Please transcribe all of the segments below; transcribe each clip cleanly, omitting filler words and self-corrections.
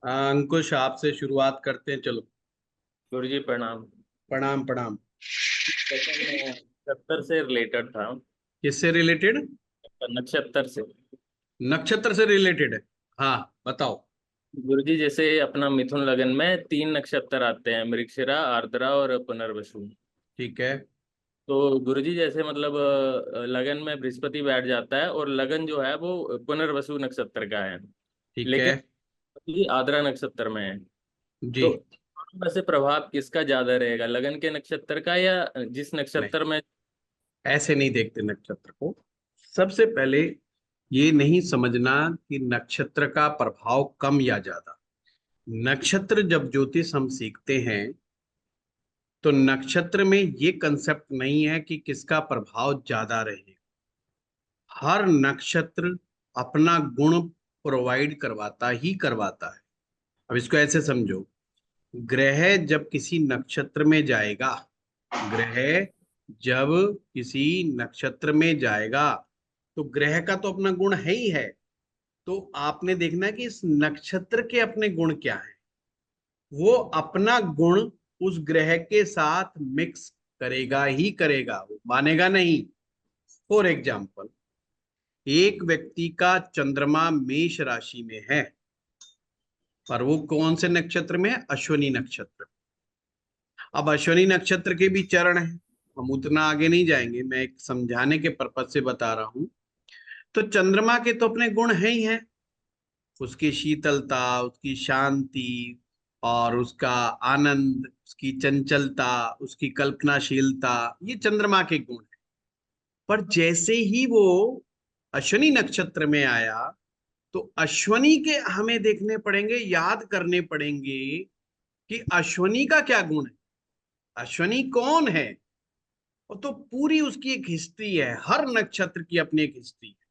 अंकुश, आपसे शुरुआत करते हैं, चलो। गुरु जी प्रणाम। प्रणाम प्रणाम। क्वेश्चन नक्षत्र से रिलेटेड था। किससे रिलेटेड? नक्षत्र से। नक्षत्र से रिलेटेड है। हाँ, बताओ। गुरु जी जैसे अपना मिथुन लगन में तीन नक्षत्र आते हैं, मृगशिरा, आर्द्रा और पुनर्वसु। ठीक है। तो गुरु जी जैसे मतलब लगन में बृहस्पति बैठ जाता है और लगन जो है वो पुनर्वसु नक्षत्र का है, ठीक है। लेकिन ये आर्द्रा नक्षत्र में है। जी। तो वैसे प्रभाव किसका ज्यादा रहेगा, लगन के नक्षत्र का या जिस नहीं, नक्षत्र में? ऐसे नहीं देखते नक्षत्र को। सबसे पहले ये नहीं समझना कि नक्षत्र का प्रभाव कम या ज्यादा। नक्षत्र जब ज्योतिष हम सीखते हैं तो नक्षत्र में ये कंसेप्ट नहीं है कि किसका प्रभाव ज्यादा रहे। हर नक्षत्र अपना गुण प्रोवाइड करवाता ही करवाता है। अब इसको ऐसे समझो, ग्रह जब किसी नक्षत्र में जाएगा, ग्रह जब किसी नक्षत्र में जाएगा तो ग्रह का तो अपना गुण है ही है। तो आपने देखना है कि इस नक्षत्र के अपने गुण क्या हैं। वो अपना गुण उस ग्रह के साथ मिक्स करेगा ही करेगा, वो मानेगा नहीं। फॉर एग्जाम्पल, एक व्यक्ति का चंद्रमा मेष राशि में है, पर वो कौन से नक्षत्र में है? अश्विनी नक्षत्र। अब अश्विनी नक्षत्र के भी चरण है, हम उतना आगे नहीं जाएंगे, मैं एक समझाने के पर्पज से बता रहा हूं। तो चंद्रमा के तो अपने गुण हैं ही हैं, उसकी शीतलता, उसकी शांति, और उसका आनंद, उसकी चंचलता, उसकी कल्पनाशीलता, ये चंद्रमा के गुण हैं। पर जैसे ही वो अश्विनी नक्षत्र में आया तो अश्वनी के हमें देखने पड़ेंगे, याद करने पड़ेंगे कि अश्वनी का क्या गुण है, अश्वनी कौन है। और तो पूरी उसकी एक हिस्ट्री है, हर नक्षत्र की अपनी एक हिस्ट्री है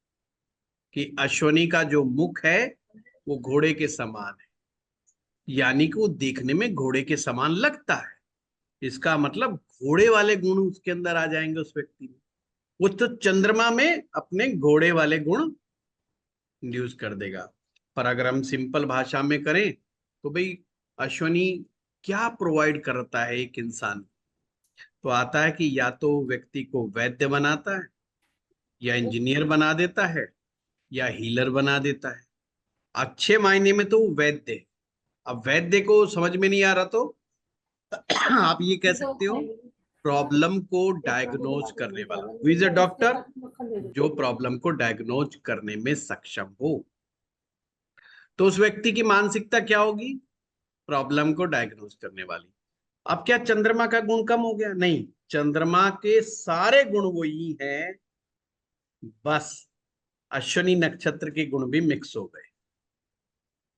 कि अश्वनी का जो मुख है वो घोड़े के समान है, यानी कि वो देखने में घोड़े के समान लगता है। इसका मतलब घोड़े वाले गुण उसके अंदर आ जाएंगे उस व्यक्ति में। वो तो चंद्रमा में अपने घोड़े वाले गुण इंड्यूस कर देगा। पर अगर हम सिंपल भाषा में करें तो भाई, अश्वनी क्या प्रोवाइड करता है एक इंसान? तो आता है कि या तो व्यक्ति को वैद्य बनाता है, या इंजीनियर बना देता है, या हीलर बना देता है। अच्छे मायने में तो वो वैद्य है। अब वैद्य को समझ में नहीं आ रहा तो आप ये कह सकते हो, प्रॉब्लम को डायग्नोज करने वाला। Who is a doctor? जो प्रॉब्लम को डायग्नोज करने में सक्षम हो। तो उस व्यक्ति की मानसिकता क्या होगी? प्रॉब्लम को डायग्नोज करने वाली। अब क्या चंद्रमा का गुण कम हो गया? नहीं, चंद्रमा के सारे गुण वही हैं, बस अश्विनी नक्षत्र के गुण भी मिक्स हो गए।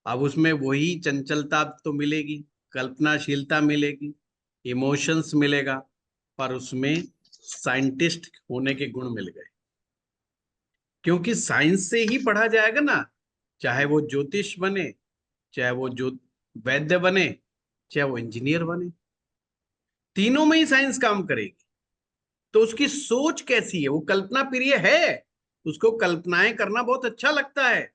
अब उसमें वही चंचलता तो मिलेगी, कल्पनाशीलता मिलेगी, इमोशंस मिलेगा, पर उसमें साइंटिस्ट होने के गुण मिल गए। क्योंकि साइंस से ही पढ़ा जाएगा ना, चाहे वो ज्योतिष बने, चाहे वो जो वैद्य बने, चाहे वो इंजीनियर बने, तीनों में ही साइंस काम करेगी। तो उसकी सोच कैसी है? वो कल्पना प्रिय है, उसको कल्पनाएं करना बहुत अच्छा लगता है।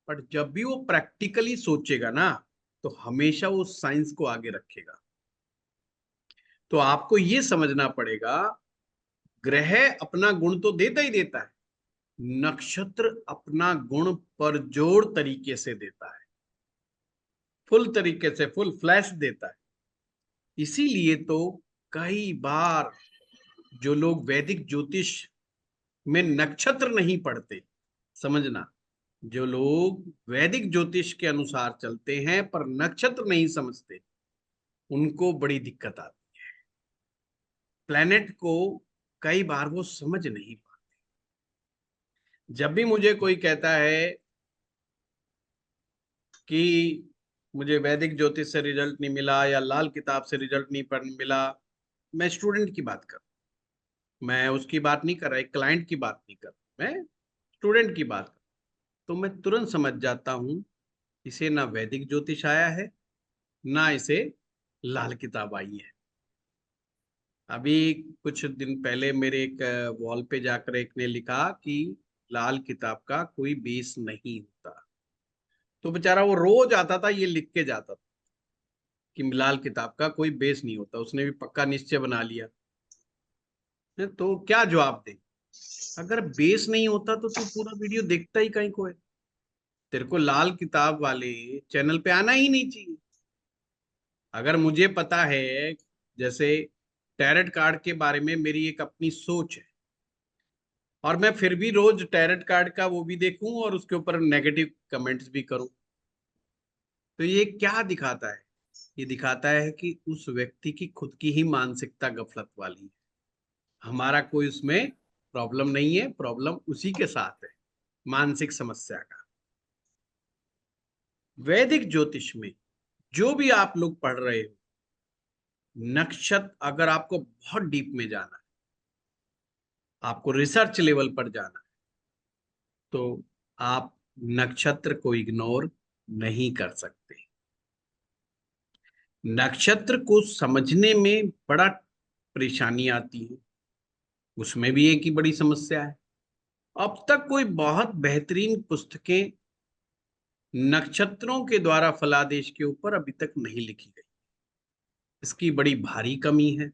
बट जब भी वो प्रैक्टिकली सोचेगा ना, तो हमेशा वो साइंस को आगे रखेगा। तो आपको ये समझना पड़ेगा, ग्रह अपना गुण तो देता ही देता है, नक्षत्र अपना गुण पर जोड़ तरीके से देता है, फुल तरीके से, फुल फ्लैश देता है। इसीलिए तो कई बार जो लोग वैदिक ज्योतिष में नक्षत्र नहीं पढ़ते, समझना, जो लोग वैदिक ज्योतिष के अनुसार चलते हैं पर नक्षत्र नहीं समझते, उनको बड़ी दिक्कत आती है। प्लेनेट को कई बार वो समझ नहीं पाते। जब भी मुझे कोई कहता है कि मुझे वैदिक ज्योतिष से रिजल्ट नहीं मिला या लाल किताब से रिजल्ट नहीं पढ़ मिला, मैं स्टूडेंट की बात कर, मैं उसकी बात नहीं कर रहा, एक क्लाइंट की बात नहीं कर, मैं स्टूडेंट की बात कर, तो मैं तुरंत समझ जाता हूं इसे ना वैदिक ज्योतिष आया है, ना इसे लाल किताब आई है। अभी कुछ दिन पहले मेरे एक वॉल पे जाकर एक ने लिखा कि लाल किताब का कोई बेस नहीं होता। तो बेचारा वो रोज आता था, ये लिख के जाता था कि लाल किताब का कोई बेस नहीं होता। उसने भी पक्का निश्चय बना लिया है, तो क्या जवाब दे? अगर बेस नहीं होता तो तू पूरा वीडियो देखता ही कहीं को है। तेरे को लाल किताब वाले चैनल पे आना ही नहीं चाहिए। अगर मुझे पता है, जैसे टैरेट कार्ड के बारे में मेरी एक अपनी सोच है, और मैं फिर भी रोज टैरेट कार्ड का वो भी देखूं और उसके ऊपर नेगेटिव कमेंट्स भी करूं, तो ये क्या दिखाता है? ये दिखाता है कि उस व्यक्ति की खुद की ही मानसिकता गफलत वाली है। हमारा कोई उसमें प्रॉब्लम नहीं है, प्रॉब्लम उसी के साथ है, मानसिक समस्या का। वैदिक ज्योतिष में जो भी आप लोग पढ़ रहे हो, नक्षत्र अगर आपको बहुत डीप में जाना है, आपको रिसर्च लेवल पर जाना है, तो आप नक्षत्र को इग्नोर नहीं कर सकते। नक्षत्र को समझने में बड़ा परेशानी आती है, उसमें भी एक ही बड़ी समस्या है। अब तक कोई बहुत बेहतरीन पुस्तकें नक्षत्रों के द्वारा फलादेश के ऊपर अभी तक नहीं लिखी गई। इसकी बड़ी भारी कमी है।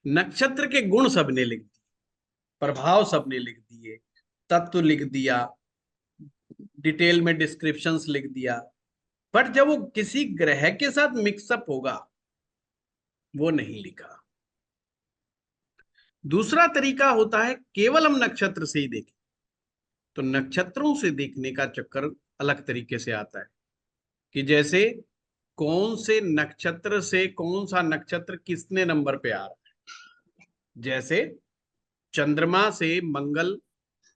नक्षत्र के गुण सबने लिख दिए, प्रभाव सबने लिख दिए, तत्व लिख दिया, डिटेल में डिस्क्रिप्शंस लिख दिया, बट जब वो किसी ग्रह के साथ मिक्सअप होगा, वो नहीं लिखा। दूसरा तरीका होता है केवल हम नक्षत्र से ही देखें, तो नक्षत्रों से देखने का चक्कर अलग तरीके से आता है कि जैसे कौन से नक्षत्र से कौन सा नक्षत्र किसने नंबर पे आ रहा है। जैसे चंद्रमा से मंगल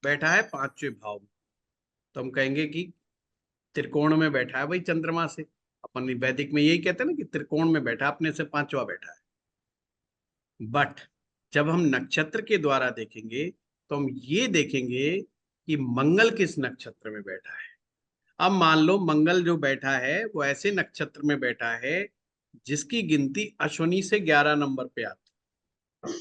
बैठा है पांचवें भाव में, तो हम कहेंगे कि त्रिकोण में बैठा है भाई चंद्रमा से। अपन वैदिक में यही कहते हैं ना कि त्रिकोण में बैठा, अपने से पांचवा बैठा है। बट जब हम नक्षत्र के द्वारा देखेंगे तो हम ये देखेंगे कि मंगल किस नक्षत्र में बैठा है। अब मान लो मंगल जो बैठा है वो ऐसे नक्षत्र में बैठा है जिसकी गिनती अश्विनी से 11 नंबर पे आती है।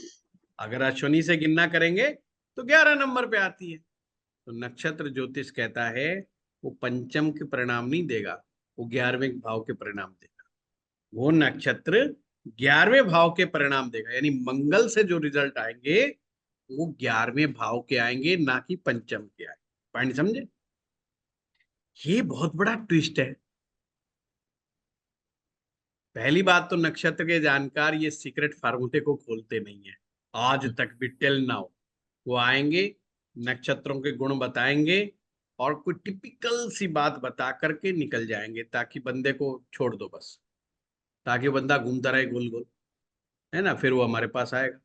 अगर अश्विनी से गिनना करेंगे तो 11 नंबर पे आती है। तो नक्षत्र ज्योतिष कहता है वो पंचम के परिणाम नहीं देगा, वो 11वें भाव के परिणाम देगा। वो नक्षत्र 11वें भाव के परिणाम देगा, यानी मंगल से जो रिजल्ट आएंगे वो 11वें भाव के आएंगे, ना कि पंचम के आएंगे। पॉइंट समझे? ये बहुत बड़ा ट्विस्ट है। पहली बात तो नक्षत्र के जानकार ये सीक्रेट फार्मूले को खोलते नहीं है आज तक भी, टिल नाउ। वो आएंगे, नक्षत्रों के गुण बताएंगे और कोई टिपिकल सी बात बता करके निकल जाएंगे, ताकि बंदे को छोड़ दो बस, ताकि बंदा घूमता रहे गोल गोल, है ना, फिर वो हमारे पास आएगा।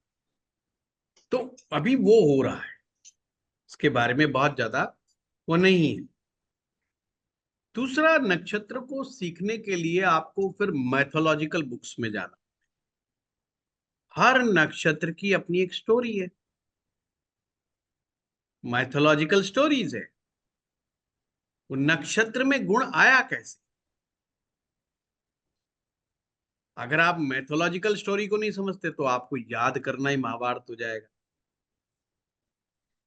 तो अभी वो हो रहा है, इसके बारे में बहुत ज्यादा वो नहीं है। दूसरा, नक्षत्र को सीखने के लिए आपको फिर मैथोलॉजिकल बुक्स में जाना। हर नक्षत्र की अपनी एक स्टोरी है, मैथोलॉजिकल स्टोरीज है। वो नक्षत्र में गुण आया कैसे? अगर आप मैथोलॉजिकल स्टोरी को नहीं समझते तो आपको याद करना ही महाभारत हो जाएगा।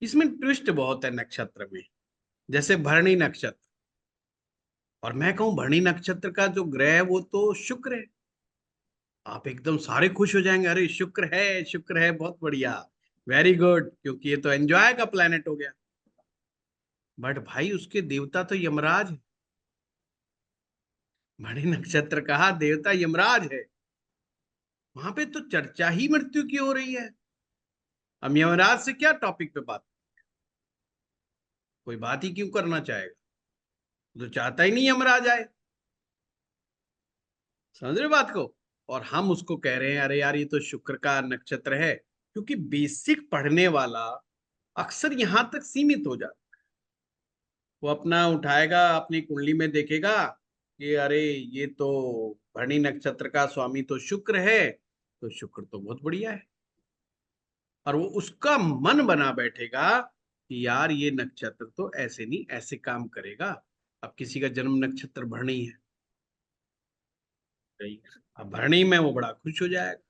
इसमें ट्विस्ट बहुत है नक्षत्र में। जैसे भरणी नक्षत्र, और मैं कहूं भरणी नक्षत्र का जो ग्रह है वो तो शुक्र है। आप एकदम सारे खुश हो जाएंगे, अरे शुक्र है, शुक्र है, बहुत बढ़िया, वेरी गुड, क्योंकि ये तो एंजॉय का प्लेनेट हो गया। बट भाई उसके देवता तो यमराज है। भरणी नक्षत्र कहा देवता यमराज है, वहां पे तो चर्चा ही मृत्यु की हो रही है। हम यमराज से क्या टॉपिक पे बात, कोई बात ही क्यों करना चाहेगा? तो चाहता ही नहीं यमराज आए। समझ रहे बात को? और हम उसको कह रहे हैं अरे यार ये तो शुक्र का नक्षत्र है, क्योंकि बेसिक पढ़ने वाला अक्सर यहां तक सीमित हो जाता। वो अपना उठाएगा, अपनी कुंडली में देखेगा कि अरे ये तो भरणी नक्षत्र का स्वामी तो शुक्र है, तो शुक्र तो बहुत बढ़िया है। और वो उसका मन बना बैठेगा कि यार ये नक्षत्र तो ऐसे नहीं ऐसे काम करेगा। अब किसी का जन्म नक्षत्र भरणी है, सही। अब भरणी में वो बड़ा खुश हो जाएगा।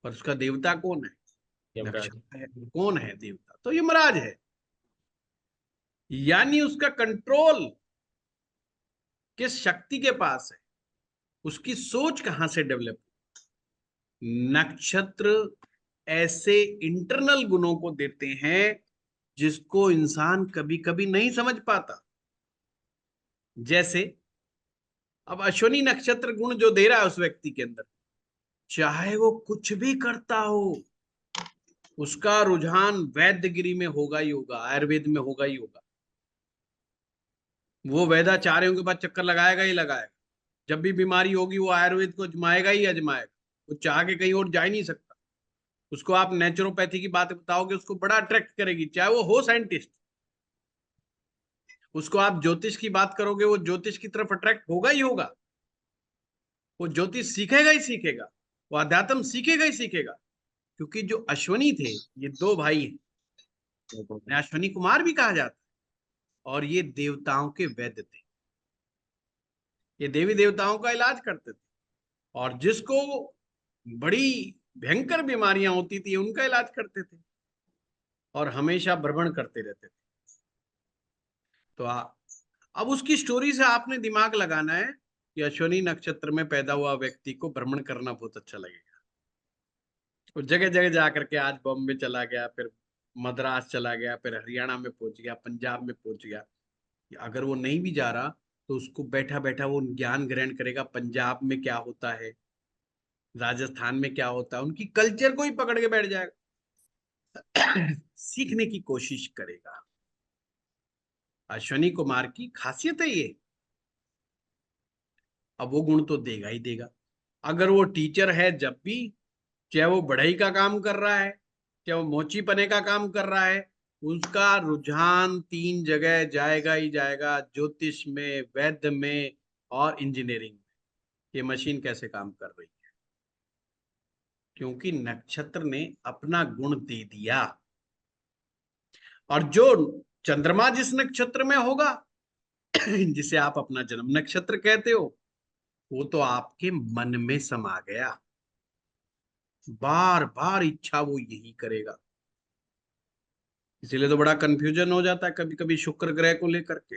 पर उसका देवता कौन है? यमराज। नक्षत्र है। कौन है देवता? तो यमराज है। यानी उसका कंट्रोल किस शक्ति के पास है, उसकी सोच कहां से डेवलप। नक्षत्र ऐसे इंटरनल गुणों को देते हैं जिसको इंसान कभी कभी नहीं समझ पाता। जैसे अब अश्विनी नक्षत्र गुण जो दे रहा है उस व्यक्ति के अंदर, चाहे वो कुछ भी करता हो, उसका रुझान वैद्यगिरी में होगा ही होगा, आयुर्वेद में होगा ही होगा। वो वैद्याचार्यों के बाद चक्कर लगाएगा ही लगाएगा। जब भी बीमारी होगी वो आयुर्वेद को अजमाएगा ही अजमाएगा। वो चाह के कहीं और जा ही नहीं सकता। उसको आप नेचुरोपैथी की बात बताओगे, उसको बड़ा अट्रैक्ट करेगी, चाहे वो हो साइंटिस्ट। उसको आप ज्योतिष की बात करोगे, वो ज्योतिष की तरफ अट्रैक्ट होगा ही होगा। वो ज्योतिष सीखेगा ही सीखेगा, वो अध्यात्म सीखेगा ही सीखेगा। क्योंकि जो अश्वनी थे, ये दो भाई हैं, इन्हें अश्वनी कुमार भी कहा जाता है। और ये देवताओं के वैद्य थे, ये देवी देवताओं का इलाज करते थे। और जिसको बड़ी भयंकर बीमारियां होती थी उनका इलाज करते थे, और हमेशा भ्रमण करते रहते थे। तो अब उसकी स्टोरी से आपने दिमाग लगाना है कि अश्विनी नक्षत्र में पैदा हुआ व्यक्ति को भ्रमण करना बहुत अच्छा लगेगा। वो जगह जगह जाकर के आज बॉम्बे चला गया, फिर मद्रास चला गया, फिर हरियाणा में पहुंच गया, पंजाब में पहुंच गया। अगर वो नहीं भी जा रहा तो उसको बैठा बैठा वो ज्ञान ग्रहण करेगा, पंजाब में क्या होता है, राजस्थान में क्या होता है, उनकी कल्चर को ही पकड़ के बैठ जाएगा। सीखने की कोशिश करेगा। अश्विनी कुमार की खासियत है ये। अब वो गुण तो देगा ही देगा। अगर वो टीचर है, जब भी, चाहे वो बढ़ई का काम कर रहा है, चाहे वो मोची पने का काम कर रहा है, उसका रुझान तीन जगह जाएगा ही जाएगा, ज्योतिष में, वैद्य में, और इंजीनियरिंग में। ये मशीन कैसे काम कर रही है, क्योंकि नक्षत्र ने अपना गुण दे दिया। और जो चंद्रमा जिस नक्षत्र में होगा, जिसे आप अपना जन्म नक्षत्र कहते हो, वो तो आपके मन में समा गया। बार बार इच्छा वो यही करेगा। इसीलिए तो बड़ा कंफ्यूजन हो जाता है कभी कभी शुक्र ग्रह को लेकर के।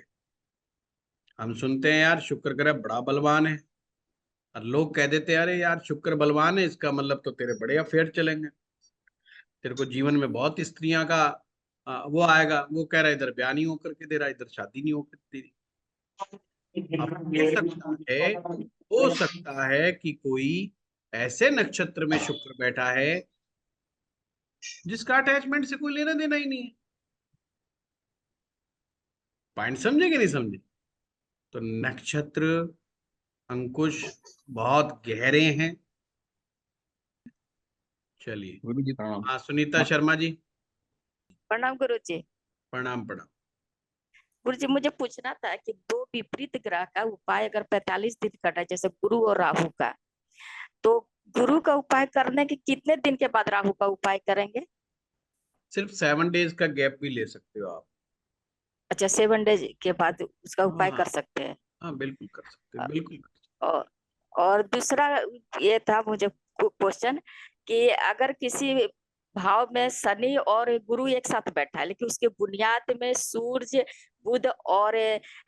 हम सुनते हैं यार शुक्र ग्रह बड़ा बलवान है, और लोग कह देते हैं अरे यार शुक्र बलवान है, इसका मतलब तो तेरे बड़े अफेयर चलेंगे, तेरे को जीवन में बहुत स्त्रियां का वो आएगा। वो कह रहा है इधर ब्याह नहीं होकर के दे रहा, इधर शादी नहीं होकर तेरी। अब हो सकता है कि कोई ऐसे नक्षत्र में शुक्र बैठा है जिसका अटैचमेंट से कोई लेना देना ही नहीं है। पॉइंट समझे कि नहीं समझे। तो नक्षत्र अंकुश बहुत गहरे हैं। चलिए, गुरु जी प्रणाम। हाँ सुनीता शर्मा जी। प्रणाम गुरु जी। प्रणाम प्रणाम। गुरु जी मुझे पूछना था कि दो विपरीत ग्रह का उपाय अगर 45 दिन करना है, जैसे गुरु और राहु का, तो गुरु का उपाय करने के कितने दिन के बाद राहु का उपाय करेंगे? सिर्फ 7 डेज का गैप भी ले सकते हो आप। अच्छा, 7 डेज के बाद उसका उपाय हाँ कर सकते हैं। हाँ, बिल्कुल कर सकते हो, बिल्कुल कर सकते और और दूसरा ये था मुझे क्वेश्चन कि अगर किसी भाव में शनि और गुरु एक साथ बैठा है, लेकिन उसके बुनियाद में सूर्य, बुध और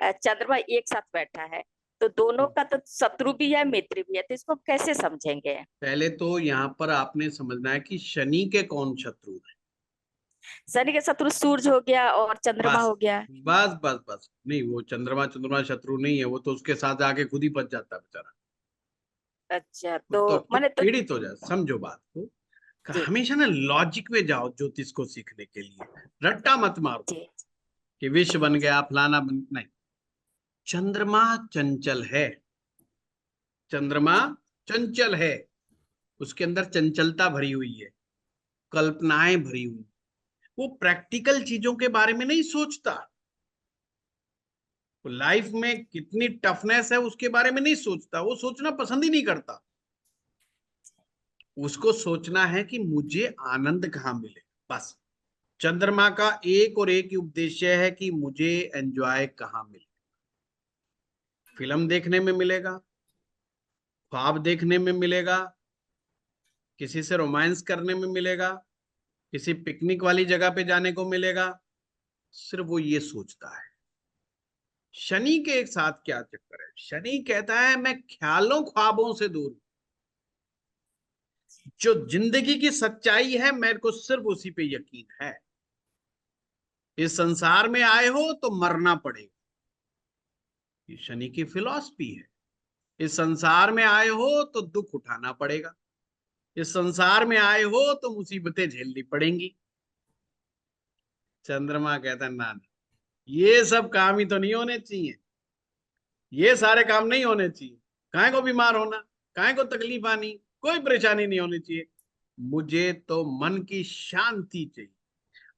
चंद्रमा एक साथ बैठा है, तो दोनों हो। का तो शत्रु भी है मित्र भी है, तो इसको कैसे समझेंगे? पहले तो यहाँ पर आपने समझना है कि शनि के कौन शत्रु है। शनि के शत्रु सूर्य हो गया और चंद्रमा बस हो गया। बस बस बस, नहीं वो चंद्रमा चंद्रमा शत्रु नहीं है, वो तो उसके साथ आके खुद ही फंस जाता है बेचारा। अच्छा, खुद तो तो खुद मैंने तो पीड़ित हो जाए। समझो बात को, जी हमेशा ना लॉजिक में जाओ ज्योतिष को सीखने के लिए। रट्टा मत मारो जी कि विष बन गया फलाना बन, नहीं। चंद्रमा चंचल है, चंद्रमा चंचल है, उसके अंदर चंचलता भरी हुई है, कल्पनाएं भरी हुई। वो प्रैक्टिकल चीजों के बारे में नहीं सोचता। वो लाइफ में कितनी टफनेस है उसके बारे में नहीं सोचता, वो सोचना पसंद ही नहीं करता। उसको सोचना है कि मुझे आनंद कहाँ मिले, बस। चंद्रमा का एक और एक ही उद्देश्य है कि मुझे एंजॉय कहाँ मिले। फिल्म देखने में मिलेगा, ख्वाब देखने में मिलेगा, किसी से रोमांस करने में मिलेगा, किसी पिकनिक वाली जगह पे जाने को मिलेगा। सिर्फ वो ये सोचता है। शनि के एक साथ क्या चक्कर है, शनि कहता है मैं ख्यालों ख्वाबों से दूर हूं। जो जिंदगी की सच्चाई है मेरे को सिर्फ उसी पे यकीन है। इस संसार में आए हो तो मरना पड़ेगा, ये शनि की फिलॉसफी है। इस संसार में आए हो तो दुख उठाना पड़ेगा, इस संसार में आए हो तो मुसीबतें झेलनी पड़ेंगी। चंद्रमा कहता ना ना, ये सब काम ही तो नहीं होने चाहिए, ये सारे काम नहीं होने चाहिए। काहे को बीमार होना, काहे को तकलीफ आनी, कोई परेशानी नहीं होनी चाहिए। मुझे तो मन की शांति चाहिए।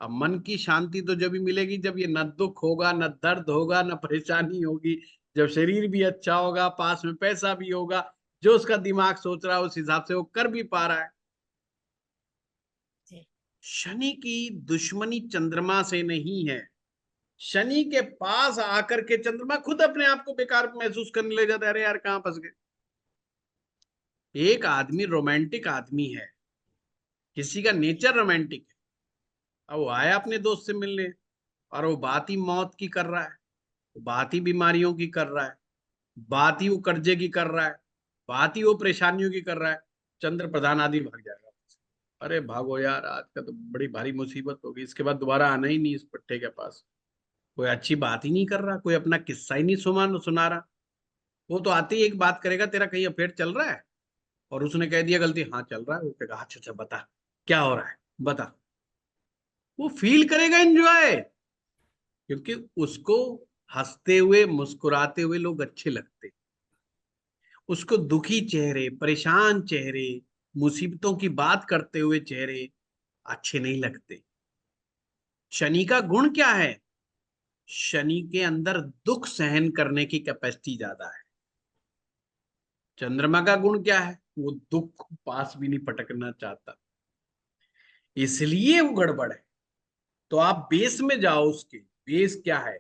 अब मन की शांति तो जब भी मिलेगी जब ये न दुख होगा, न दर्द होगा, न परेशानी होगी, जब शरीर भी अच्छा होगा, पास में पैसा भी होगा, जो उसका दिमाग सोच रहा है उस हिसाब से वो कर भी पा रहा है। शनि की दुश्मनी चंद्रमा से नहीं है। शनि के पास आकर के चंद्रमा खुद अपने आप को बेकार महसूस करने लग जाता है, अरे यार कहां फंस गए। एक आदमी रोमांटिक आदमी है, किसी का नेचर रोमांटिक है, अब वो आया अपने दोस्त से मिलने और वो बात ही मौत की कर रहा है, बात ही बीमारियों की कर रहा है, बात ही वो कर्जे की कर रहा है, बात ही वो परेशानियों की कर रहा है। चंद्र प्रधान आदमी भाग जाएगा, अरे भागो यार, आज का तो बड़ी भारी मुसीबत होगी, इसके बाद दोबारा आना ही नहीं इस पट्टे के पास। कोई अच्छी बात ही नहीं कर रहा, कोई अपना किस्सा ही नहीं सुना रहा। वो तो आते ही एक बात करेगा, तेरा कहीं अफेयर चल रहा है, और उसने कह दिया गलती हाँ चल रहा है, वो कहेगा अच्छा अच्छा बता क्या हो रहा है बता। वो फील करेगा एंजॉय, क्योंकि उसको हंसते हुए मुस्कुराते हुए लोग अच्छे लगते, उसको दुखी चेहरे, परेशान चेहरे, मुसीबतों की बात करते हुए चेहरे अच्छे नहीं लगते। शनि का गुण क्या है, शनि के अंदर दुख सहन करने की कैपेसिटी ज्यादा है। चंद्रमा का गुण क्या है, वो दुख पास भी नहीं पटकना चाहता, इसलिए वो गड़बड़ है। तो आप बेस में जाओ, उसके बेस क्या है,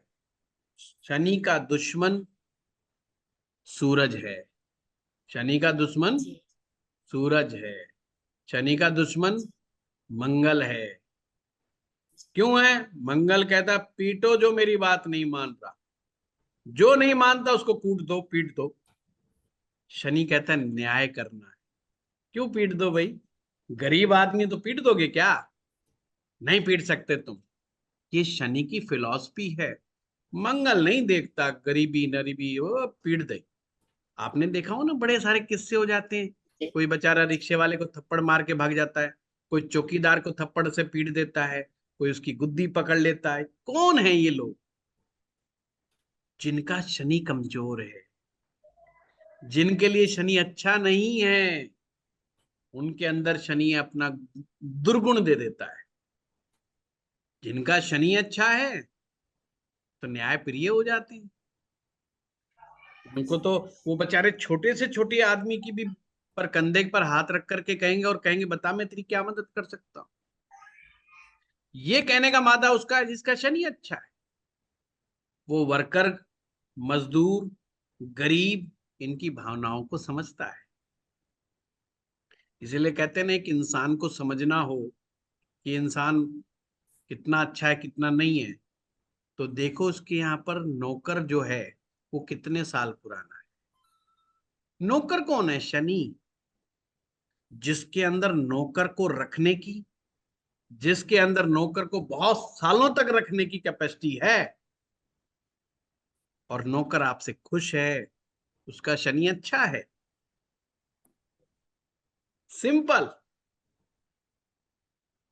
शनि का दुश्मन सूरज है, शनि का दुश्मन जी सूरज है, शनि का दुश्मन मंगल है। क्यों है, मंगल कहता पीटो जो मेरी बात नहीं मान रहा, जो नहीं मानता उसको कूट दो पीट दो। शनि कहता है न्याय करना है, क्यों पीट दो भाई, गरीब आदमी तो पीट दोगे क्या, नहीं पीट सकते तुम। ये शनि की फिलॉसफी है। मंगल नहीं देखता गरीबी नरीबी, वो पीट दे। आपने देखा हो ना, बड़े सारे किस्से हो जाते हैं, जी कोई बेचारा रिक्शे वाले को थप्पड़ मार के भाग जाता है, कोई चौकीदार को थप्पड़ से पीट देता है, कोई उसकी गुद्दी पकड़ लेता है। कौन है ये लोग, जिनका शनि कमजोर है, जिनके लिए शनि अच्छा नहीं है, उनके अंदर शनि अपना दुर्गुण दे देता है। जिनका शनि अच्छा है तो न्याय प्रिय हो जाते हैं। उनको तो वो बेचारे छोटे से छोटे आदमी की भी पर कंधे पर हाथ रख करके कहेंगे और कहेंगे बता मैं तेरी क्या मदद कर सकता हूं। ये कहने का मादा उसका है जिसका शनि अच्छा है। वो वर्कर, मजदूर, गरीब, इनकी भावनाओं को समझता है। इसीलिए कहते हैं ना, एक इंसान को समझना हो कि इंसान कितना अच्छा है कितना नहीं है, तो देखो उसके यहाँ पर नौकर जो है वो कितने साल पुराना है। नौकर कौन है, शनि। जिसके अंदर नौकर को रखने की, जिसके अंदर नौकर को बहुत सालों तक रखने की कैपेसिटी है, और नौकर आपसे खुश है, उसका शनि अच्छा है। सिंपल।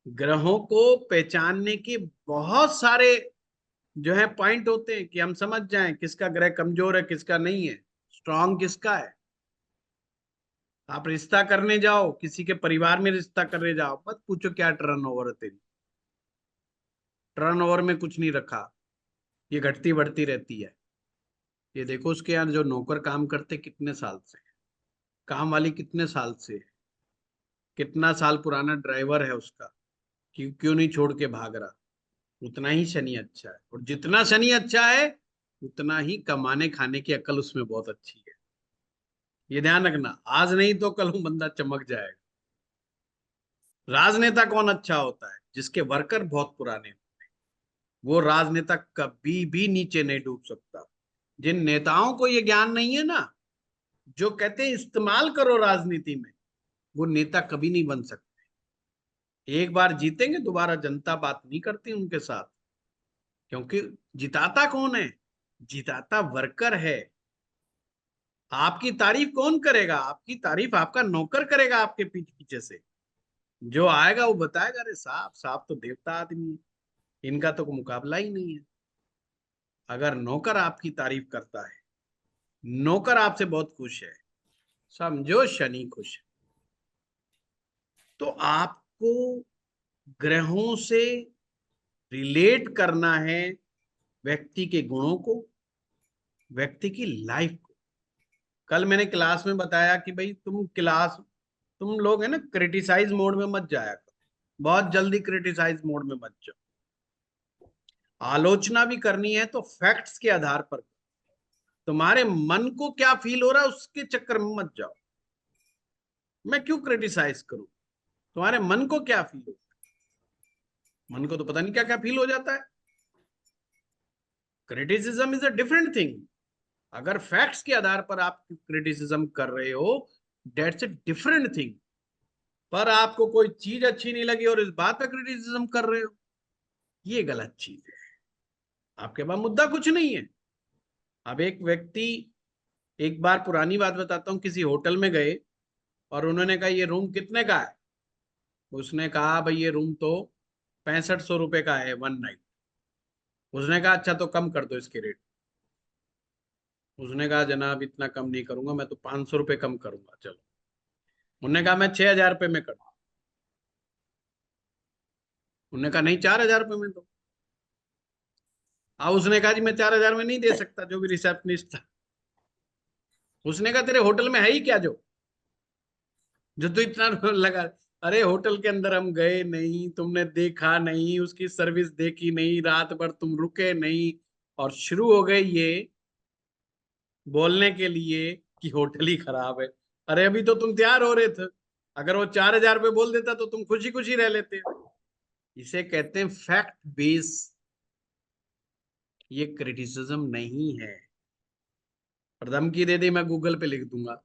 ग्रहों को पहचानने के बहुत सारे जो है पॉइंट होते हैं कि हम समझ जाएं किसका ग्रह कमजोर है किसका नहीं है, स्ट्रांग किसका है। आप रिश्ता करने जाओ, किसी के परिवार में रिश्ता करने जाओ, मत पूछो क्या टर्न ओवर है तेरी, टर्न ओवर में कुछ नहीं रखा, ये घटती बढ़ती रहती है। ये देखो उसके यहाँ जो नौकर काम करते कितने साल से, काम वाली कितने साल से, कितना साल पुराना ड्राइवर है उसका, क्यों क्यों नहीं छोड़ के भाग रहा। उतना ही शनि अच्छा है, और जितना शनि अच्छा है उतना ही कमाने खाने की अकल उसमें बहुत अच्छी है। ये ध्यान रखना, आज नहीं तो कल वो बंदा चमक जाएगा। राजनेता कौन अच्छा होता है, जिसके वर्कर बहुत पुराने, वो राजनेता कभी भी नीचे नहीं डूब सकता। जिन नेताओं को ये ज्ञान नहीं है ना, जो कहते हैं इस्तेमाल करो राजनीति में, वो नेता कभी नहीं बन सकते। एक बार जीतेंगे, दोबारा जनता बात नहीं करती उनके साथ, क्योंकि जिताता कौन है? जिताता वर्कर है। आपकी तारीफ कौन करेगा? आपकी तारीफ आपका नौकर करेगा, आपके पीठ पीछे से। जो आएगा वो बताएगा, अरे साहब साहब तो देवता आदमी है, इनका तो कोई मुकाबला ही नहीं है। अगर नौकर आपकी तारीफ करता है, नौकर आपसे बहुत खुश है, समझो शनि खुश है। तो आपको ग्रहों से रिलेट करना है व्यक्ति के गुणों को, व्यक्ति की लाइफ को। कल मैंने क्लास में बताया कि भाई तुम लोग है ना, क्रिटिसाइज मोड में मत जाया करो, बहुत जल्दी क्रिटिसाइज मोड में मत जाओ। आलोचना भी करनी है तो फैक्ट्स के आधार पर। तुम्हारे मन को क्या फील हो रहा है उसके चक्कर में मत जाओ। मैं क्यों क्रिटिसाइज करूं? तुम्हारे मन को क्या फील हो? मन को तो पता नहीं क्या क्या फील हो जाता है। Criticism is a different thing. अगर फैक्ट्स के आधार पर आप क्रिटिसिज्म कर रहे हो, दैट्स अ डिफरेंट थिंग। पर आपको कोई चीज अच्छी नहीं लगी और इस बात पे क्रिटिसिज्म कर रहे हो, ये गलत चीज है। आपके पास मुद्दा कुछ नहीं है। अब एक व्यक्ति, एक बार पुरानी बात बताता हूँ, किसी होटल में गए और उन्होंने कहा ये रूम कितने का है? उसने कहा भाई ये रूम तो 6500 रुपए का है 1 नाइट। उसने कहा अच्छा तो कम कर दो इसके रेट। उसने कहा जनाब इतना कम नहीं करूंगा, मैं तो 500 रुपये कम करूंगा, चलो। उन्होंने कहा मैं 6000 रुपये में कर दूं। उन्होंने कहा नहीं 4000 रुपये में दो। अब उसने कहा जी मैं 4000 में नहीं दे सकता, जो भी रिसेप्शनिस्ट था। उसने कहा तेरे होटल में है ही क्या जो जो तू इतना लगा? अरे होटल के अंदर हम गए नहीं, तुमने देखा नहीं, उसकी सर्विस देखी नहीं, रात भर तुम रुके नहीं, और शुरू हो गए ये बोलने के लिए कि होटल ही खराब है। अरे अभी तो तुम तैयार हो रहे थे। अगर वो 4000 रुपये बोल देता तो तुम खुशी खुशी रह लेते। इसे कहते हैं फैक्ट बेस। ये क्रिटिसिज्म नहीं है। और धमकी दे दी मैं गूगल पे लिख दूंगा,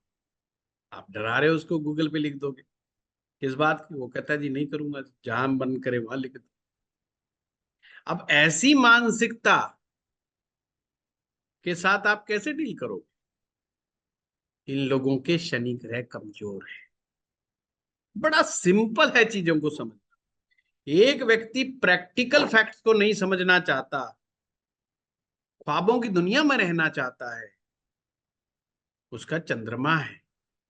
आप डरा रहे हो उसको, गूगल पे लिख दोगे किस बात की? वो कहता है जी नहीं करूंगा, जहां मन करे वहां लिख दो। अब ऐसी मानसिकता के साथ आप कैसे डील करोगे? इन लोगों के शनि ग्रह कमजोर है। बड़ा सिंपल है चीजों को समझना। एक व्यक्ति प्रैक्टिकल फैक्ट्स को नहीं समझना चाहता, ख्वाबों की दुनिया में रहना चाहता है, उसका चंद्रमा है,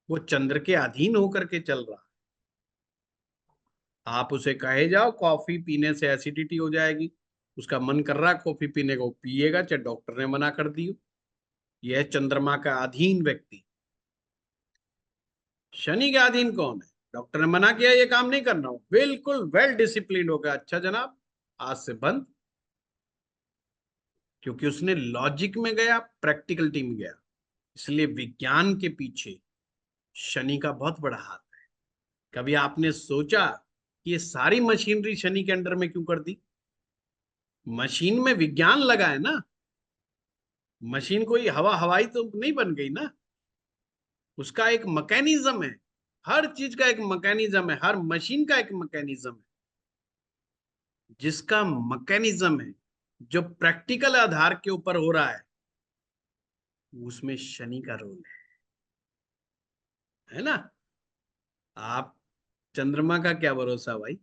वो चंद्र के अधीन होकर के चल रहा। आप उसे कहे जाओ कॉफी पीने से एसिडिटी हो जाएगी, उसका मन कर रहा है कॉफी पीने को, पिएगा, चाहे डॉक्टर ने मना कर दी हो। यह चंद्रमा का अधीन व्यक्ति। शनि के अधीन कौन है? डॉक्टर ने मना किया ये काम नहीं करना हो, बिल्कुल वेल डिसिप्लिन हो गया, अच्छा जनाब आज से बंद। क्योंकि उसने लॉजिक में गया, प्रैक्टिकलिटी में गया। इसलिए विज्ञान के पीछे शनि का बहुत बड़ा हाथ है। कभी आपने सोचा कि ये सारी मशीनरी शनि के अंडर में क्यों कर दी? मशीन में विज्ञान लगा है ना। मशीन कोई हवाई तो नहीं बन गई ना। उसका एक मैकेनिज्म है। हर चीज का एक मैकेनिज्म है, हर मशीन का एक मैकेनिज्म है। जिसका मैकेनिज्म है, जो प्रैक्टिकल आधार के ऊपर हो रहा है, उसमें शनि का रोल है ना। आप चंद्रमा का क्या भरोसा भाई?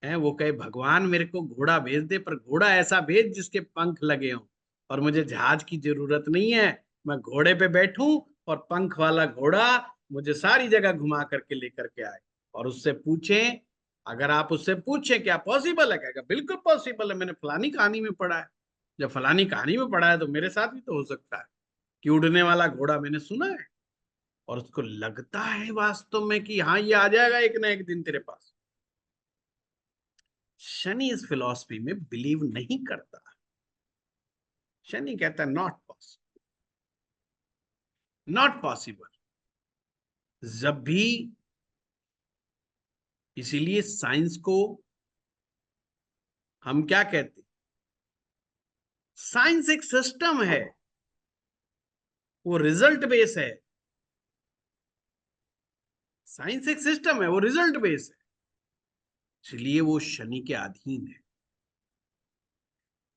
है वो कहे भगवान मेरे को घोड़ा भेज दे, पर घोड़ा ऐसा भेज जिसके पंख लगे हों, और मुझे जहाज की जरूरत नहीं है। मैं घोड़े पे बैठूं और पंख वाला घोड़ा मुझे सारी जगह घुमा करके लेकर के आए। और उससे पूछें, अगर आप उससे पूछें क्या पॉसिबल है, कहेगा बिल्कुल पॉसिबल है, मैंने फलानी कहानी में पढ़ा है। जब फलानी कहानी में पढ़ा है तो मेरे साथ भी तो हो सकता है कि उड़ने वाला घोड़ा मैंने सुना है। और उसको लगता है वास्तव में कि हाँ ये आ जाएगा एक ना एक दिन तेरे पास। शनि इस फिलॉसफी में बिलीव नहीं करता। शनि कहता है नॉट पॉसिबल, नॉट पॉसिबल। जब भी, इसीलिए साइंस को हम क्या कहते हैं? साइंस एक सिस्टम है। वो रिजल्ट बेस है। साइंस एक सिस्टम है, वो रिजल्ट बेस है, इसलिए वो शनि के अधीन है।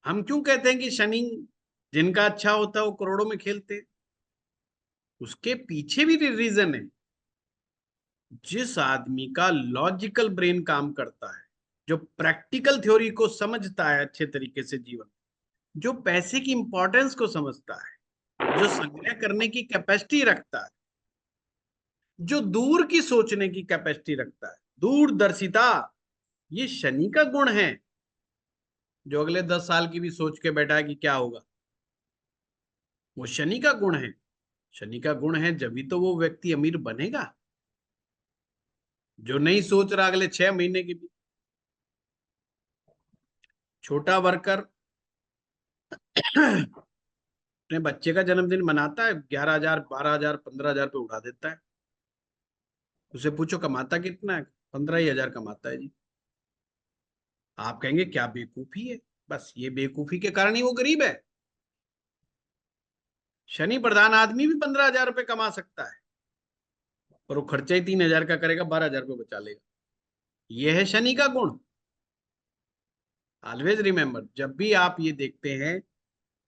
हम क्यों कहते हैं कि शनि जिनका अच्छा होता है वो करोड़ों में खेलते हैं? उसके पीछे भी रीजन है। जिस आदमी का लॉजिकल ब्रेन काम करता है, जो प्रैक्टिकल थ्योरी को समझता है अच्छे तरीके से जीवन, जो पैसे की इंपॉर्टेंस को समझता है, जो संग्रह करने की कैपेसिटी रखता है, जो दूर की सोचने की कैपेसिटी रखता है, दूरदर्शिता, ये शनि का गुण है। जो अगले 10 साल की भी सोच के बैठा है कि क्या होगा, वो शनि का गुण है। शनि का गुण है जब भी तो वो व्यक्ति अमीर बनेगा। जो नहीं सोच रहा अगले 6 महीने की भी, छोटा वर्कर अपने बच्चे का जन्मदिन मनाता है, 11,000 12,000 15,000 पे उड़ा देता है। उसे पूछो कमाता कितना है, 15,000 कमाता है जी। आप कहेंगे क्या बेवकूफी है, बस ये बेवकूफी के कारण ही वो गरीब है। शनि प्रधान आदमी भी 15,000 रुपये कमा सकता है, पर वो खर्चा ही 3,000 का करेगा, 12,000 रुपये बचा लेगा। ये है शनि का गुण। ऑलवेज रिमेंबर, जब भी आप ये देखते हैं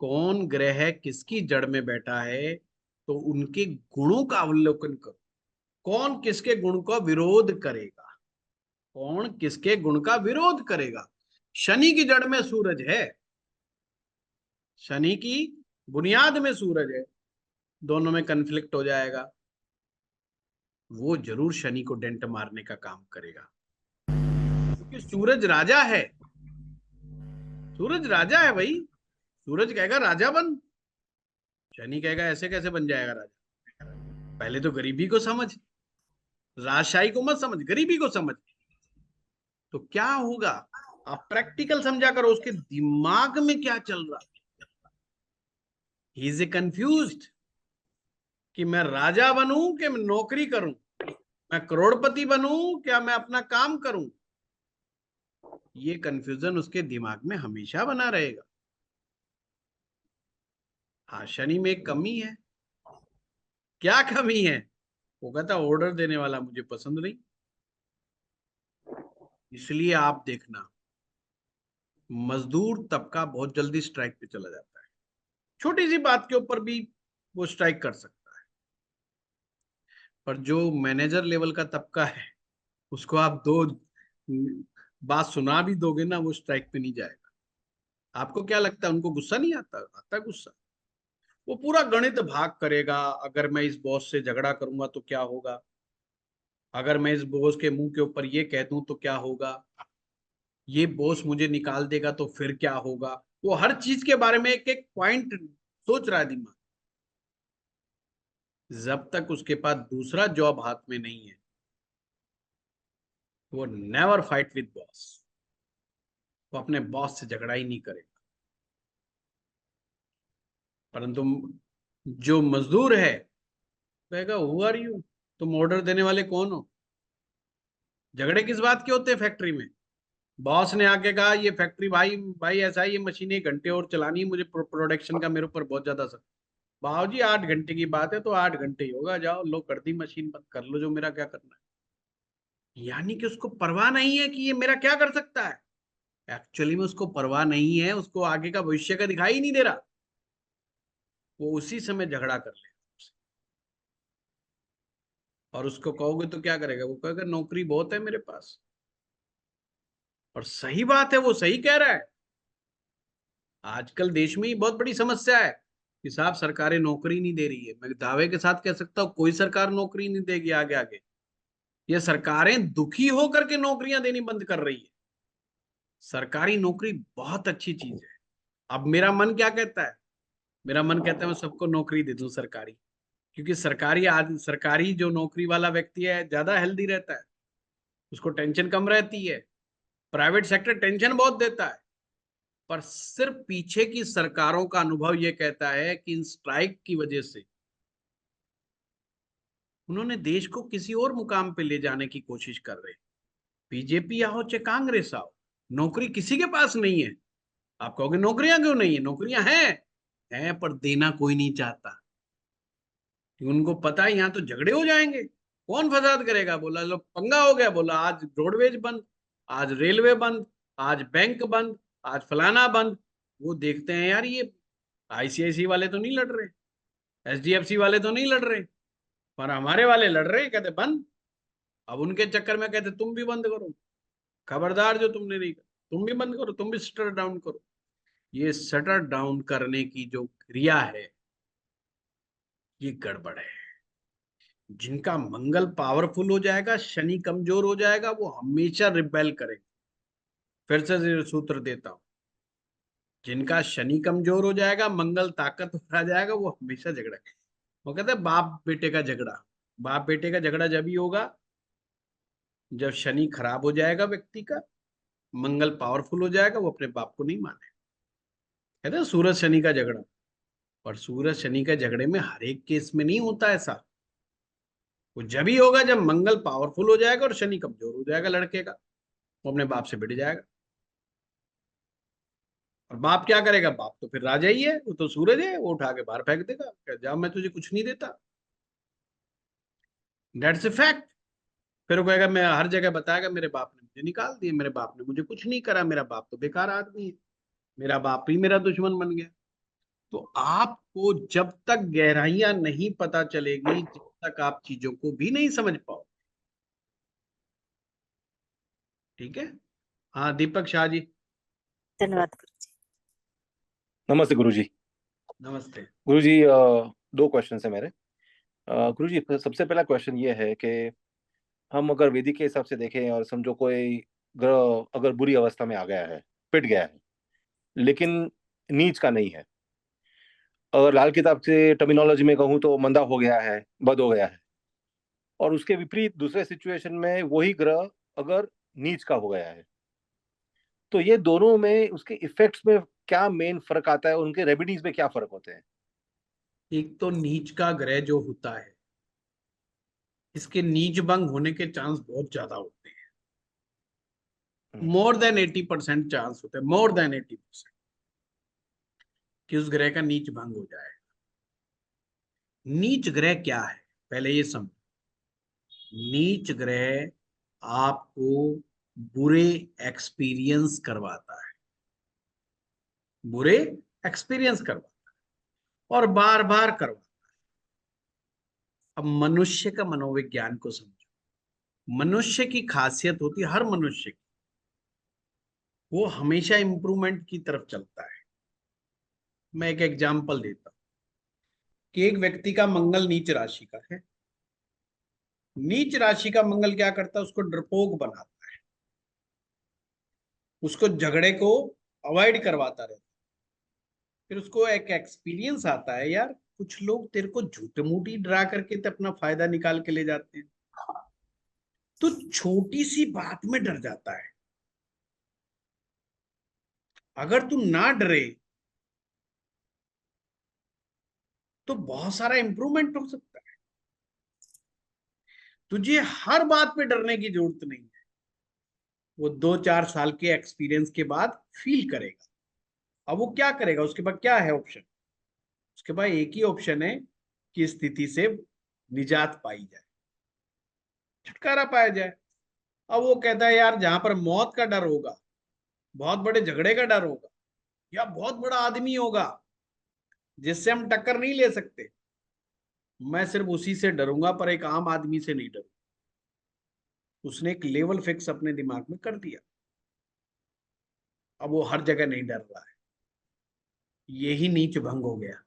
कौन ग्रह किसकी जड़ में बैठा है, तो उनके गुणों का अवलोकन करो। कौन किसके गुण का विरोध करेगा, कौन किसके गुण का विरोध करेगा। शनि की जड़ में सूरज है, शनि की बुनियाद में सूरज है, दोनों में कन्फ्लिक्ट हो जाएगा, वो जरूर शनि को डेंट मारने का काम करेगा। क्योंकि सूरज राजा है, सूरज राजा है भाई। सूरज कहेगा राजा बन, शनि कहेगा ऐसे कैसे बन जाएगा राजा। पहले तो गरीबी को समझ, राजशाही को मत समझ, गरीबी को समझ। तो क्या होगा, आप प्रैक्टिकल समझा करो उसके दिमाग में क्या चल रहा है। ही इज ए कंफ्यूज्ड कि मैं राजा बनूं कि मैं नौकरी करूं, मैं करोड़पति बनूं क्या मैं अपना काम करूं। ये कंफ्यूजन उसके दिमाग में हमेशा बना रहेगा। हाँ, शनि में एक कमी है। क्या कमी है? वो कहता ऑर्डर देने वाला मुझे पसंद नहीं। इसलिए आप देखना, मजदूर तबका बहुत जल्दी स्ट्राइक पे चला जाता है, छोटी सी बात के ऊपर भी वो स्ट्राइक कर सकता है। पर जो मैनेजर लेवल का तबका है, उसको आप दो बात सुना भी दोगे ना, वो स्ट्राइक पे नहीं जाएगा। आपको क्या लगता है उनको गुस्सा नहीं आता? आता गुस्सा। वो पूरा गणित भाग करेगा, अगर मैं इस बॉस से झगड़ा करूंगा तो क्या होगा, अगर मैं इस बॉस के मुंह के ऊपर ये कह दूं तो क्या होगा, ये बॉस मुझे निकाल देगा तो फिर क्या होगा। वो हर चीज के बारे में एक एक पॉइंट सोच रहा है दिमाग। जब तक उसके पास दूसरा जॉब हाथ में नहीं है, वो नेवर फाइट विद बॉस, वो अपने बॉस से झगड़ा ही नहीं करेगा। परंतु जो मजदूर है कहेगा हु आर यू, तुम ऑर्डर देने वाले कौन हो। झगड़े किस बात के होते हैं फैक्ट्री में? बॉस ने आके कहा ये फैक्ट्री भाई भाई ऐसा है, ये मशीन 1 घंटे और चलानी है, मुझे प्रोडक्शन का मेरे ऊपर बहुत ज्यादा सर। बाबू जी 8 घंटे की बात है तो 8 घंटे ही होगा, जाओ लो कर दी मशीन बंद, कर लो जो मेरा क्या करना है। यानी कि उसको परवाह नहीं है कि ये मेरा क्या कर सकता है। एक्चुअली में उसको परवाह नहीं है, उसको आगे का भविष्य का दिखाई ही नहीं दे रहा। वो उसी समय झगड़ा कर ले, और उसको कहोगे तो क्या करेगा, वो कहेगा नौकरी बहुत है मेरे पास। और सही बात है, वो सही कह रहा है। आजकल देश में ही बहुत बड़ी समस्या है कि साहब सरकारें नौकरी नहीं दे रही है। मैं दावे के साथ कह सकता हूँ कोई सरकार नौकरी नहीं देगी आगे आगे। ये सरकारें दुखी होकर के नौकरियां देनी बंद कर रही है। सरकारी नौकरी बहुत अच्छी चीज है। अब मेरा मन क्या कहता है? मेरा मन कहता है मैं सबको नौकरी दे दूं सरकारी, क्योंकि सरकारी जो नौकरी वाला व्यक्ति है ज्यादा हेल्दी रहता है, उसको टेंशन कम रहती है। प्राइवेट सेक्टर टेंशन बहुत देता है। पर सिर्फ पीछे की सरकारों का अनुभव यह कहता है कि इन स्ट्राइक की वजह से उन्होंने देश को किसी और मुकाम पे ले जाने की कोशिश कर रहे हैं। बीजेपी आओ चाहे कांग्रेस आओ, नौकरी किसी के पास नहीं है। आप कहोगे नौकरियां क्यों नहीं है? नौकरियां हैं पर देना कोई नहीं चाहता। कि उनको पता है यहाँ तो झगड़े हो जाएंगे, कौन फसाद करेगा। बोला लो पंगा हो गया, बोला आज रोडवेज बंद, आज रेलवे बंद, आज बैंक बंद, आज फलाना बंद। वो देखते हैं यार ये आईसीआईसी वाले तो नहीं लड़ रहे, एचडीएफसी वाले तो नहीं लड़ रहे, पर हमारे वाले लड़ रहे हैं, कहते बंद। अब उनके चक्कर में कहते तुम भी बंद करो, खबरदार जो तुमने नहीं करा तुम भी बंद करो, तुम भी शटर डाउन करो। ये शटर डाउन करने की जो क्रिया है ये गड़बड़ है। जिनका मंगल पावरफुल हो जाएगा, शनि कमजोर हो जाएगा, वो हमेशा रिबेल करेंगे। फिर से सूत्र देता हूं, जिनका शनि कमजोर हो जाएगा, मंगल ताकत आ जाएगा, वो हमेशा झगड़ा। वो कहते हैं बाप बेटे का झगड़ा, बाप बेटे का झगड़ा जब ही होगा जब शनि खराब हो जाएगा व्यक्ति का, मंगल पावरफुल हो जाएगा, वो अपने बाप को नहीं माने। कहते हैं सूरज शनि का झगड़ा, पर सूरज शनि के झगड़े में हर एक केस में नहीं होता ऐसा। वो जब ही होगा जब मंगल पावरफुल हो जाएगा और शनि कमजोर हो जाएगा लड़के का, वो अपने बाप से भिड़ जाएगा। और बाप क्या करेगा, बाप तो फिर राजा ही है, वो तो सूरज है, वो उठा के बाहर फेंक देगा, जा मैं तुझे कुछ नहीं देता। That's a fact. फिर वो कहेगा, मैं हर जगह बताएगा मेरे बाप ने मुझे निकाल दिया, मेरे बाप ने मुझे कुछ नहीं करा, मेरा बाप तो बेकार आदमी है, मेरा बाप ही मेरा दुश्मन बन गया। तो आपको जब तक गहराइयां नहीं पता चलेगी, जब तक आप चीजों को भी नहीं समझ पाओ। ठीक है। हाँ दीपक शाह जी। धन्यवाद गुरुजी। नमस्ते गुरुजी। नमस्ते गुरुजी, दो क्वेश्चन है मेरे। गुरुजी, सबसे पहला क्वेश्चन ये है कि हम अगर वैदिक के हिसाब से देखें और समझो कोई ग्रह अगर बुरी अवस्था में आ गया है, पिट गया है, लेकिन नीच का नहीं है, अगर लाल किताब से टर्मिनोलॉजी में कहूँ तो मंदा हो गया है, बद हो गया है, और उसके विपरीत दूसरे सिचुएशन में वही ग्रह अगर नीच का हो गया है, तो ये दोनों में उसके इफेक्ट्स में क्या मेन फर्क आता है, उनके रेमेडीज में क्या फर्क होते हैं? एक तो नीच का ग्रह जो होता है, इसके नीच भंग होने के चांस बहुत ज्यादा होते हैं, मोर देन 80% चांस होते हैं, मोर देन 80% कि उस ग्रह का नीच भंग हो जाए। नीच ग्रह क्या है पहले ये समझो। नीच ग्रह आपको बुरे एक्सपीरियंस करवाता है, बुरे एक्सपीरियंस करवाता है और बार बार करवाता है। अब मनुष्य का मनोविज्ञान को समझो। मनुष्य की खासियत होती है, हर मनुष्य की, वो हमेशा इंप्रूवमेंट की तरफ चलता है। मैं एक एग्जांपल देता हूं कि एक व्यक्ति का मंगल नीच राशि का है। नीच राशि का मंगल क्या करता है, उसको डरपोक बनाता है, उसको झगड़े को अवॉइड करवाता रहता है। फिर उसको एक एक्सपीरियंस आता है, यार कुछ लोग तेरे को झूठ मूठी डरा करके तो अपना फायदा निकाल के ले जाते हैं, तो छोटी सी बात में डर जाता है। अगर तू ना डरे तो बहुत सारा इंप्रूवमेंट हो सकता है। तुझे हर बात पे डरने की जरूरत नहीं है, वो 2-4 साल के एक्सपीरियंस के बाद फील करेगा। अब वो क्या करेगा, उसके बाद क्या है ऑप्शन, उसके बाद एक ही ऑप्शन है कि स्थिति से निजात पाई जाए, छुटकारा पाया जाए। अब वो कहता है यार जहां पर मौत का डर होगा, बहुत बड़े झगड़े का डर होगा, या बहुत बड़ा आदमी होगा जिससे हम टक्कर नहीं ले सकते, मैं सिर्फ उसी से डरूंगा, पर एक आम आदमी से नहीं डरूंगा। उसने एक लेवल फिक्स अपने दिमाग में कर दिया, अब वो हर जगह नहीं डर रहा है। यही नीच भंग हो गया।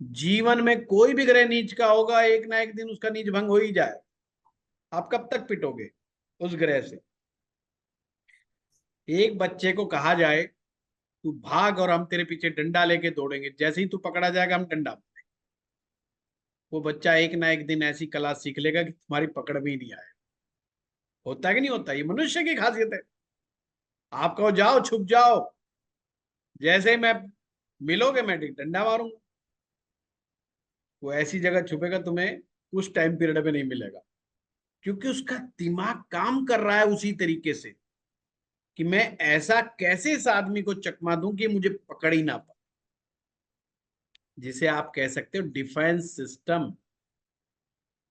जीवन में कोई भी ग्रह नीच का होगा, एक ना एक दिन उसका नीच भंग हो ही जाए। आप कब तक पिटोगे उस ग्रह से। एक बच्चे को कहा जाए तू भाग और हम तेरे पीछे डंडा लेके दौड़ेंगे, जैसे ही तू पकड़ा जाएगा हम डंडा मारेंगे, वो बच्चा एक ना एक दिन ऐसी कला सीख लेगा कि तुम्हारी पकड़ में ही नहीं आए। होता है कि नहीं होता, ये मनुष्य की खासियत है। आप कहो जाओ छुप जाओ, जैसे ही मैं मिलोगे मैं डंडा मारूंगा, वो ऐसी जगह छुपेगा तुम्हें उस टाइम पीरियड में नहीं मिलेगा, क्योंकि उसका दिमाग काम कर रहा है उसी तरीके से कि मैं ऐसा कैसे इस आदमी को चकमा दूं कि मुझे पकड़ ही ना पाए। जिसे आप कह सकते हो डिफेंस सिस्टम।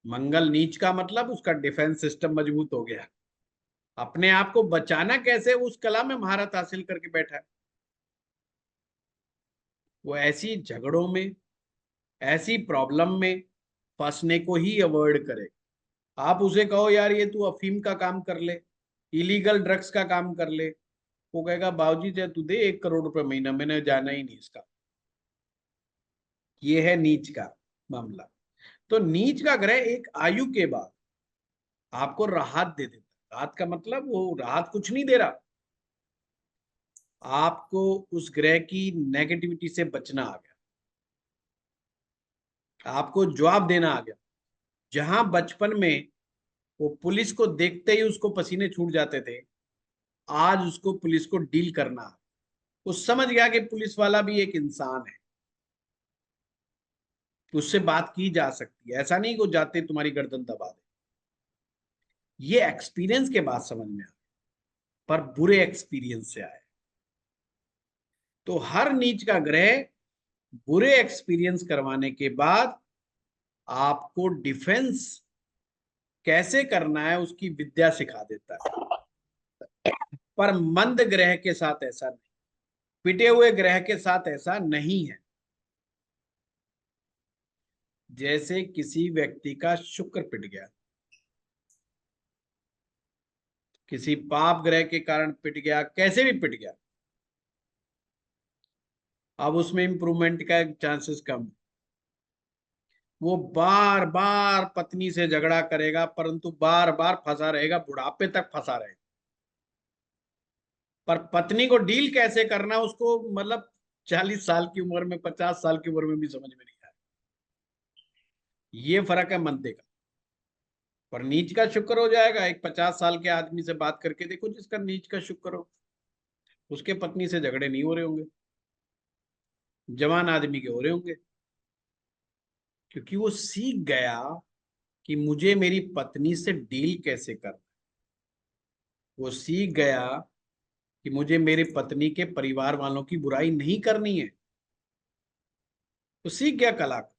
मंगल नीच का मतलब उसका डिफेंस सिस्टम मजबूत हो गया, अपने आप को बचाना कैसे उस कला में महारत हासिल करके बैठा है। वो ऐसी झगड़ों में, ऐसी प्रॉब्लम में फंसने को ही अवॉइड करे। आप उसे कहो यार ये तू अफीम का काम कर ले, इलीगल ड्रग्स का काम कर ले, वो कहेगा बाबूजी चाहे तू दे 1 करोड़ रुपए महीना, मैंने जाना ही नहीं इसका। ये है नीच का मामला। तो नीच का ग्रह एक आयु के बाद आपको राहत दे देता है। राहत का मतलब वो राहत कुछ नहीं दे रहा, आपको उस ग्रह की नेगेटिविटी से बचना आ गया, आपको जवाब देना आ गया। जहां बचपन में वो पुलिस को देखते ही उसको पसीने छूट जाते थे, आज उसको पुलिस को डील करना, वो समझ गया कि पुलिस वाला भी एक इंसान है, उससे बात की जा सकती है, ऐसा नहीं कि वो जाते तुम्हारी गर्दन दबा दे। ये एक्सपीरियंस के बाद समझ में आया, पर बुरे एक्सपीरियंस से आया। तो हर नीच का ग्रह बुरे एक्सपीरियंस करवाने के बाद आपको डिफेंस कैसे करना है उसकी विद्या सिखा देता है। पर मंद ग्रह के साथ ऐसा नहीं, पिटे हुए ग्रह के साथ ऐसा नहीं है। जैसे किसी व्यक्ति का शुक्र पिट गया, किसी पाप ग्रह के कारण पिट गया, कैसे भी पिट गया, अब उसमें इंप्रूवमेंट का चांसेस कम है। वो बार बार पत्नी से झगड़ा करेगा, परंतु बार बार फंसा रहेगा, बुढ़ापे तक फंसा रहेगा। पर पत्नी को डील कैसे करना उसको, मतलब 40 साल की उम्र में, 50 साल की उम्र में भी समझ में नहीं आया। ये फर्क है मंदे का। पर नीच का शुक्र हो जाएगा, एक 50 साल के आदमी से बात करके देखो जिसका नीच का शुक्र हो, उसके पत्नी से झगड़े नहीं हो रहे होंगे, जवान आदमी के हो रहे होंगे, क्योंकि वो सीख गया कि मुझे मेरी पत्नी से डील कैसे करना। वो सीख गया कि मुझे मेरी पत्नी के परिवार वालों की बुराई नहीं करनी है, तो सीख गया कला को।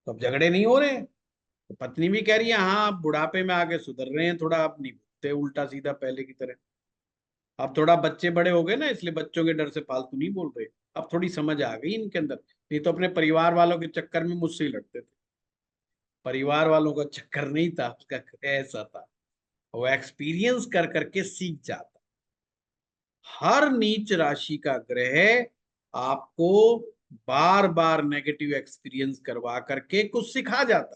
तो अब झगड़े नहीं हो रहे हैं, तो पत्नी भी कह रही है हाँ आप बुढ़ापे में आके सुधर रहे हैं, थोड़ा आप नहीं बोलते उल्टा सीधा पहले की तरह, अब थोड़ा बच्चे बड़े हो गए ना, इसलिए बच्चों के डर से फालतू नहीं बोल रहे, अब थोड़ी समझ आ गई इनके अंदर। नहीं तो अपने परिवार वालों के चक्कर में मुझसे ही लड़ते थे। परिवार वालों का चक्कर नहीं था उसका, ऐसा था, वो एक्सपीरियंस कर करके सीख जाता। हर नीच राशि का ग्रह आपको बार बार नेगेटिव एक्सपीरियंस करवा करके कुछ सिखा जाता।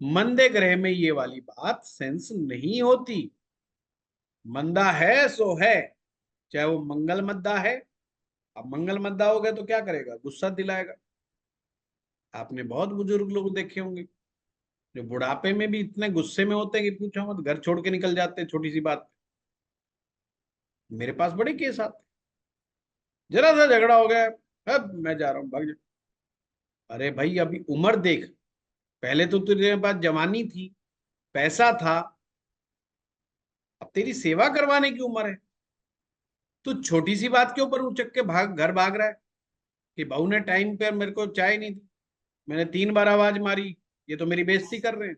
मंदे ग्रह में ये वाली बात सेंस नहीं होती। मंदा है सो है, चाहे वो मंगल मद्दा है। अब मंगल मद्दा हो गया तो क्या करेगा, गुस्सा दिलाएगा। आपने बहुत बुजुर्ग लोग देखे होंगे जो बुढ़ापे में भी इतने गुस्से में होते हैं कि पूछो मत, घर छोड़ के निकल जाते हैं छोटी सी बात पे। मेरे पास बड़े केस आते, जरा सा झगड़ा हो गया, अब मैं जा रहा हूँ, भाग जा। अरे भाई अभी उम्र देख, पहले तो तेरे पास जवानी थी, पैसा था, अब तेरी सेवा करवाने की उम्र है, तो छोटी सी बात के ऊपर उचक के घर भाग रहा है कि बहू ने टाइम पे मेरे को चाय नहीं दी, मैंने 3 बार आवाज मारी, ये तो मेरी बेइज्जती कर रहे हैं,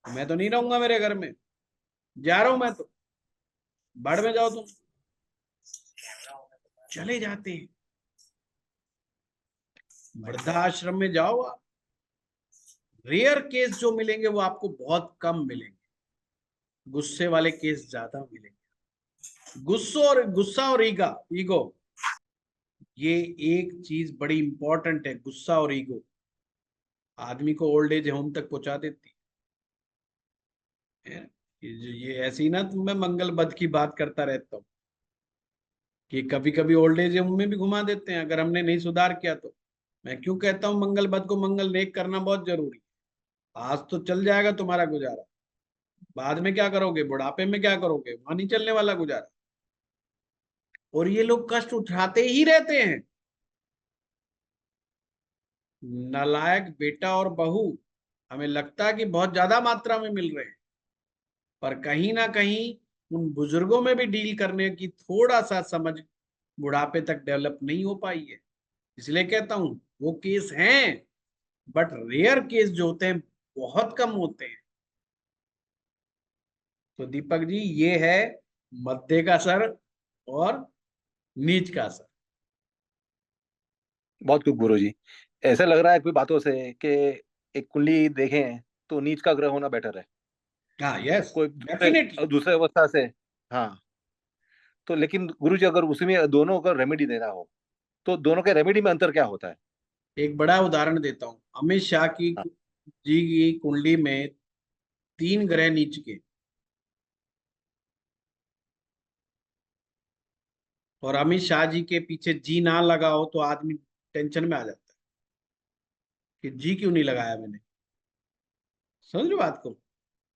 मैं तो नहीं रहूंगा मेरे घर में, जा रहा हूं मैं तो, बाढ़ में जाओ तुम। चले जाते हैं, वृद्धाश्रम में जाओ आप, रेयर केस जो मिलेंगे वो आपको बहुत कम मिलेंगे, गुस्से वाले केस ज्यादा मिलेंगे। गुस्सा और ईगो, ये एक चीज बड़ी इंपॉर्टेंट है। गुस्सा और ईगो आदमी को ओल्ड एज होम तक पहुंचा देती है। ये ऐसी ना, मैं मंगल बद की बात करता रहता हूँ कि कभी कभी ओल्ड एज होम में भी घुमा देते हैं अगर हमने नहीं सुधार किया तो। मैं क्यों कहता हूँ मंगल बद को मंगल नेक करना बहुत जरूरी है। आज तो चल जाएगा तुम्हारा गुजारा, बाद में क्या करोगे, बुढ़ापे में क्या करोगे, वहां नहीं चलने वाला गुजारा। और ये लोग कष्ट उठाते ही रहते हैं। नालायक बेटा और बहू हमें लगता है कि बहुत ज्यादा मात्रा में मिल रहे हैं, पर कहीं ना कहीं उन बुजुर्गों में भी डील करने की थोड़ा सा समझ बुढ़ापे तक डेवलप नहीं हो पाई है। इसलिए कहता हूं वो केस हैं, बट रेयर केस जो होते हैं बहुत कम होते हैं। तो दीपक जी ये है मध्य का असर और नीच का असर। बहुत खूब गुरुजी। ऐसा लग रहा है कोई बातों से कि एक कुंडली देखें तो नीच का ग्रह होना बेटर है, हाँ यस, कोई डेफिनेटली। दूसरे दूसरे अवस्था से। हाँ, तो लेकिन गुरुजी अगर उसमें दोनों का रेमेडी देना हो तो दोनों के रेमेडी में अंतर क्या होता है? एक बड़ा उदाहरण देता हूं, अमित शाह की हाँ, जी की कुंडली में 3 ग्रह नीच के, और अमित शाह जी के पीछे जी ना लगा हो तो आदमी टेंशन में आ जाता है कि जी क्यों नहीं लगाया मैंने। समझ लो बात को।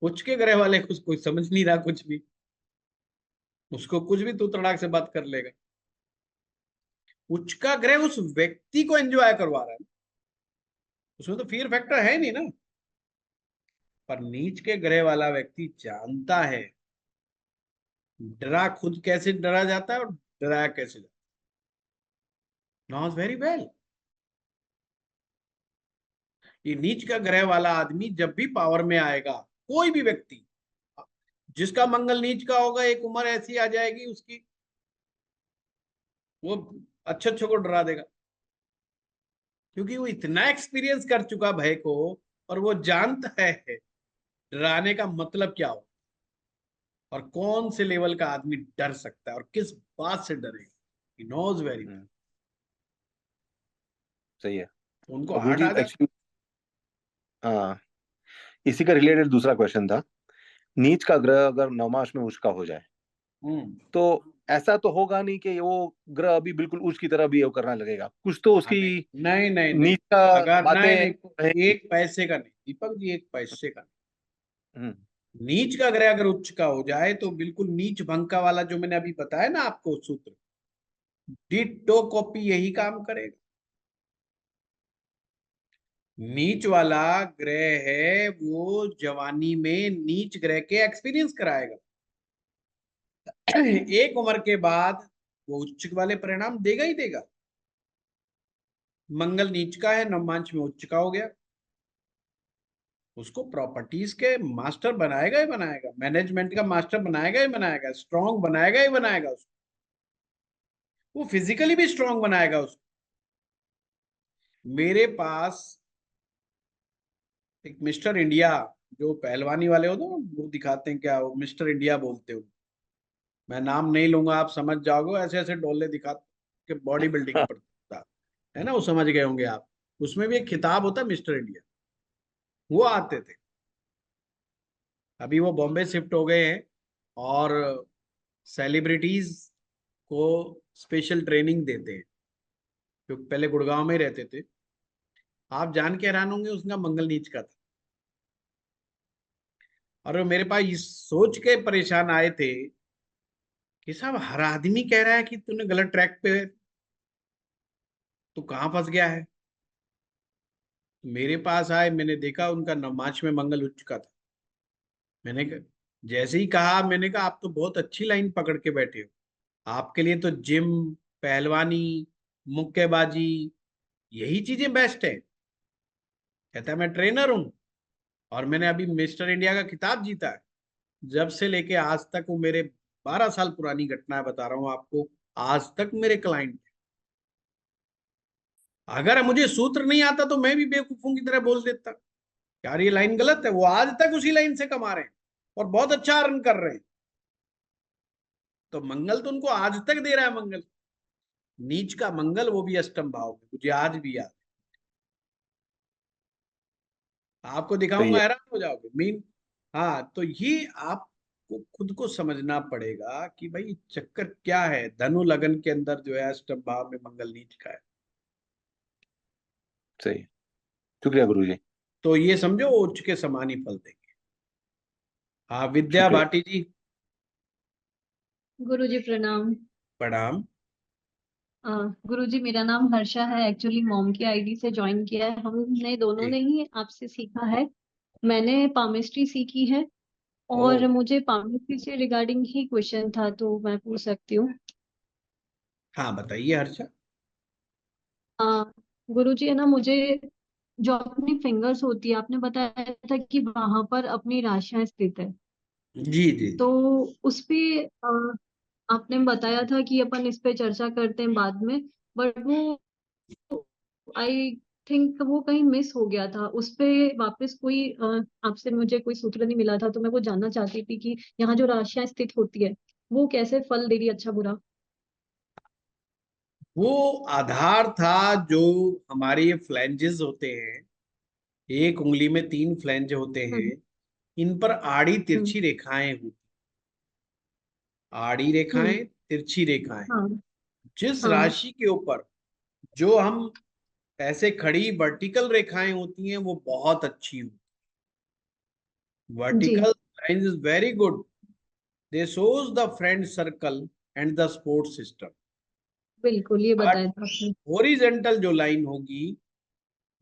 उच्च के ग्रह वाले कुछ कोई समझ नहीं रहा कुछ भी, उसको कुछ भी तू तड़ाक से बात कर लेगा। उच्च का ग्रह उस व्यक्ति को एंजॉय करवा रहा है, उसमें तो फियर फैक्टर है नहीं ना। पर नीच के ग्रह वाला व्यक्ति जानता है डरा खुद कैसे डरा जाता है और डराया कैसे जाता है, नॉट वेरी वेल। ये नीच का ग्रह वाला आदमी जब भी पावर में आएगा, कोई भी व्यक्ति जिसका मंगल नीच का होगा, एक उम्र ऐसी आ जाएगी उसकी, वो अच्छे अच्छे को डरा देगा, क्योंकि वो इतना एक्सपीरियंस कर चुका भय को, और वो जानता है डराने का मतलब क्या हो और कौन से लेवल का आदमी डर सकता है और किस बात से डरेगा। He knows very well. सही है। उनको और हार्ट गुरुजी आ जाता एक्चुअली, हाँ, इसी का रिलेटेड दूसरा क्वेश्चन था। नीच का ग्रह अगर नवमांश में उच्च का हो जाए है। तो ऐसा तो होगा नहीं कि वो ग्रह अभी बिल्कुल उच्च की तरह बिहेव करना लगेगा, कुछ तो हाँ, उसकी नहीं नहीं नहीं नहीं, नीच का अगर नहीं बातें नहीं, रहेंगी। एक पैसे का नहीं दीपक जी, एक पैसे का हम्म, नहीं। नीच का ग्रह अगर उच्च का हो जाए तो बिल्कुल नीच भंग वाला जो मैंने अभी बताया ना आपको सूत्र, डिट्टो कॉपी यही काम करेगा। नीच वाला ग्रह है वो जवानी में नीच ग्रह के एक्सपीरियंस कराएगा। एक उम्र के बाद वो उच्च वाले परिणाम देगा ही देगा। मंगल नीच का है, नवमांश में उच्च का हो गया, उसको प्रॉपर्टीज के मास्टर बनाएगा ही बनाएगा, मैनेजमेंट का मास्टर बनाएगा ही बनाएगा, स्ट्रांग बनाएगा ही बनाएगा उसको, वो फिजिकली भी स्ट्रांग बनाएगा उसको। मेरे पास एक मिस्टर इंडिया, जो पहलवानी वाले होते हैं वो दिखाते हैं, क्या वो मिस्टर इंडिया बोलते हो, मैं नाम नहीं लूंगा, आप समझ जाओगे, ऐसे ऐसे डोले दिखा के बॉडी बिल्डिंग हाँ, पर है ना, वो समझ गए होंगे आप। उसमें भी एक खिताब होता है मिस्टर इंडिया, वो आते थे। अभी वो बॉम्बे शिफ्ट हो गए हैं और सेलिब्रिटीज को स्पेशल ट्रेनिंग देते हैं, जो पहले गुड़गांव में ही रहते थे। आप जान के हैरान होंगे, उसका मंगल नीच का था। और वो मेरे पास इस सोच के परेशान आए थे कि साहब हर आदमी कह रहा है कि तूने गलत ट्रैक पे है, तू कहाँ फंस गया है। मेरे पास आए, मैंने देखा उनका नवमांश में मंगल उच्च का था। मैंने जैसे ही कहा, मैंने कहा आप तो बहुत अच्छी लाइन पकड़ के बैठे हो, आपके लिए तो जिम, पहलवानी, मुक्केबाजी, यही चीजें बेस्ट है। कहता है मैं ट्रेनर हूं और मैंने अभी मिस्टर इंडिया का खिताब जीता है। जब से लेके आज तक, वो मेरे 12 साल पुरानी घटना है बता रहा हूं आपको, आज तक मेरे क्लाइंट। अगर मुझे सूत्र नहीं आता तो मैं भी बेवकूफों की तरह बोल देता यार ये लाइन गलत है। वो आज तक उसी लाइन से कमा रहे हैं और बहुत अच्छा अर्न कर रहे हैं। तो मंगल तो उनको आज तक दे रहा है मंगल, नीच का मंगल, वो भी अष्टम भाव में, मुझे आज भी याद है। आपको सही दिखाऊंगा है। हैरान हो जाओगे मीन। हाँ, तो ये आपको खुद को समझना पड़ेगा कि भाई चक्कर क्या है। धनु लगन के अंदर जो है अष्टम भाव में मंगल नीच का है। सही है। शुक्रिया गुरुजी। तो ये समझो उच्च के समान ही फल देंगे। हाँ विद्या शुक्रिया। भाटी जी, गुरुजी प्रणाम। प्रणाम। गुरुजी मेरा नाम हर्षा है, एक्चुअली मॉम की आईडी से ज्वाइन किया है, हमने दोनों जी। ने ही आपसे सीखा है। मैंने पामिस्ट्री सीखी है ओ और मुझे पामिस्ट्री से रिगार्डिंग ही क्वेश्चन था, तो मैं पूछ सकती हूँ? हाँ बताइए हर्षा। गुरुजी है ना, मुझे जो अपनी फिंगर्स होती है, आपने बताया था कि वहां पर अपनी राशियां स्थित है, जी जी। तो उस पे आपने बताया था कि अपन इस पे चर्चा करते हैं बाद में, बट वो आई थिंक वो कहीं मिस हो गया था। उस पे वापस कोई आपसे मुझे कोई सूत्र नहीं मिला था, तो मैं वो जानना चाहती थी कि यहाँ जो राशियां स्थित होती है वो कैसे फल दे रही है, अच्छा बुरा। वो आधार था जो हमारे ये फ्लैंजेस होते हैं, एक उंगली में 3 फ्लैंज होते हैं, हम्म। इन पर आड़ी हम्म। तिरछी रेखाएं होती, आड़ी हम्म। रेखाएं, तिरछी रेखाएं। हाँ। जिस हाँ। राशि के ऊपर जो हम ऐसे खड़ी वर्टिकल रेखाएं होती हैं वो बहुत अच्छी होती। जी vertical lines is very good, they shows the friend circle and the support system. बिल्कुल, ये बट बताया था आपने। हॉरिजेंटल जो लाइन होगी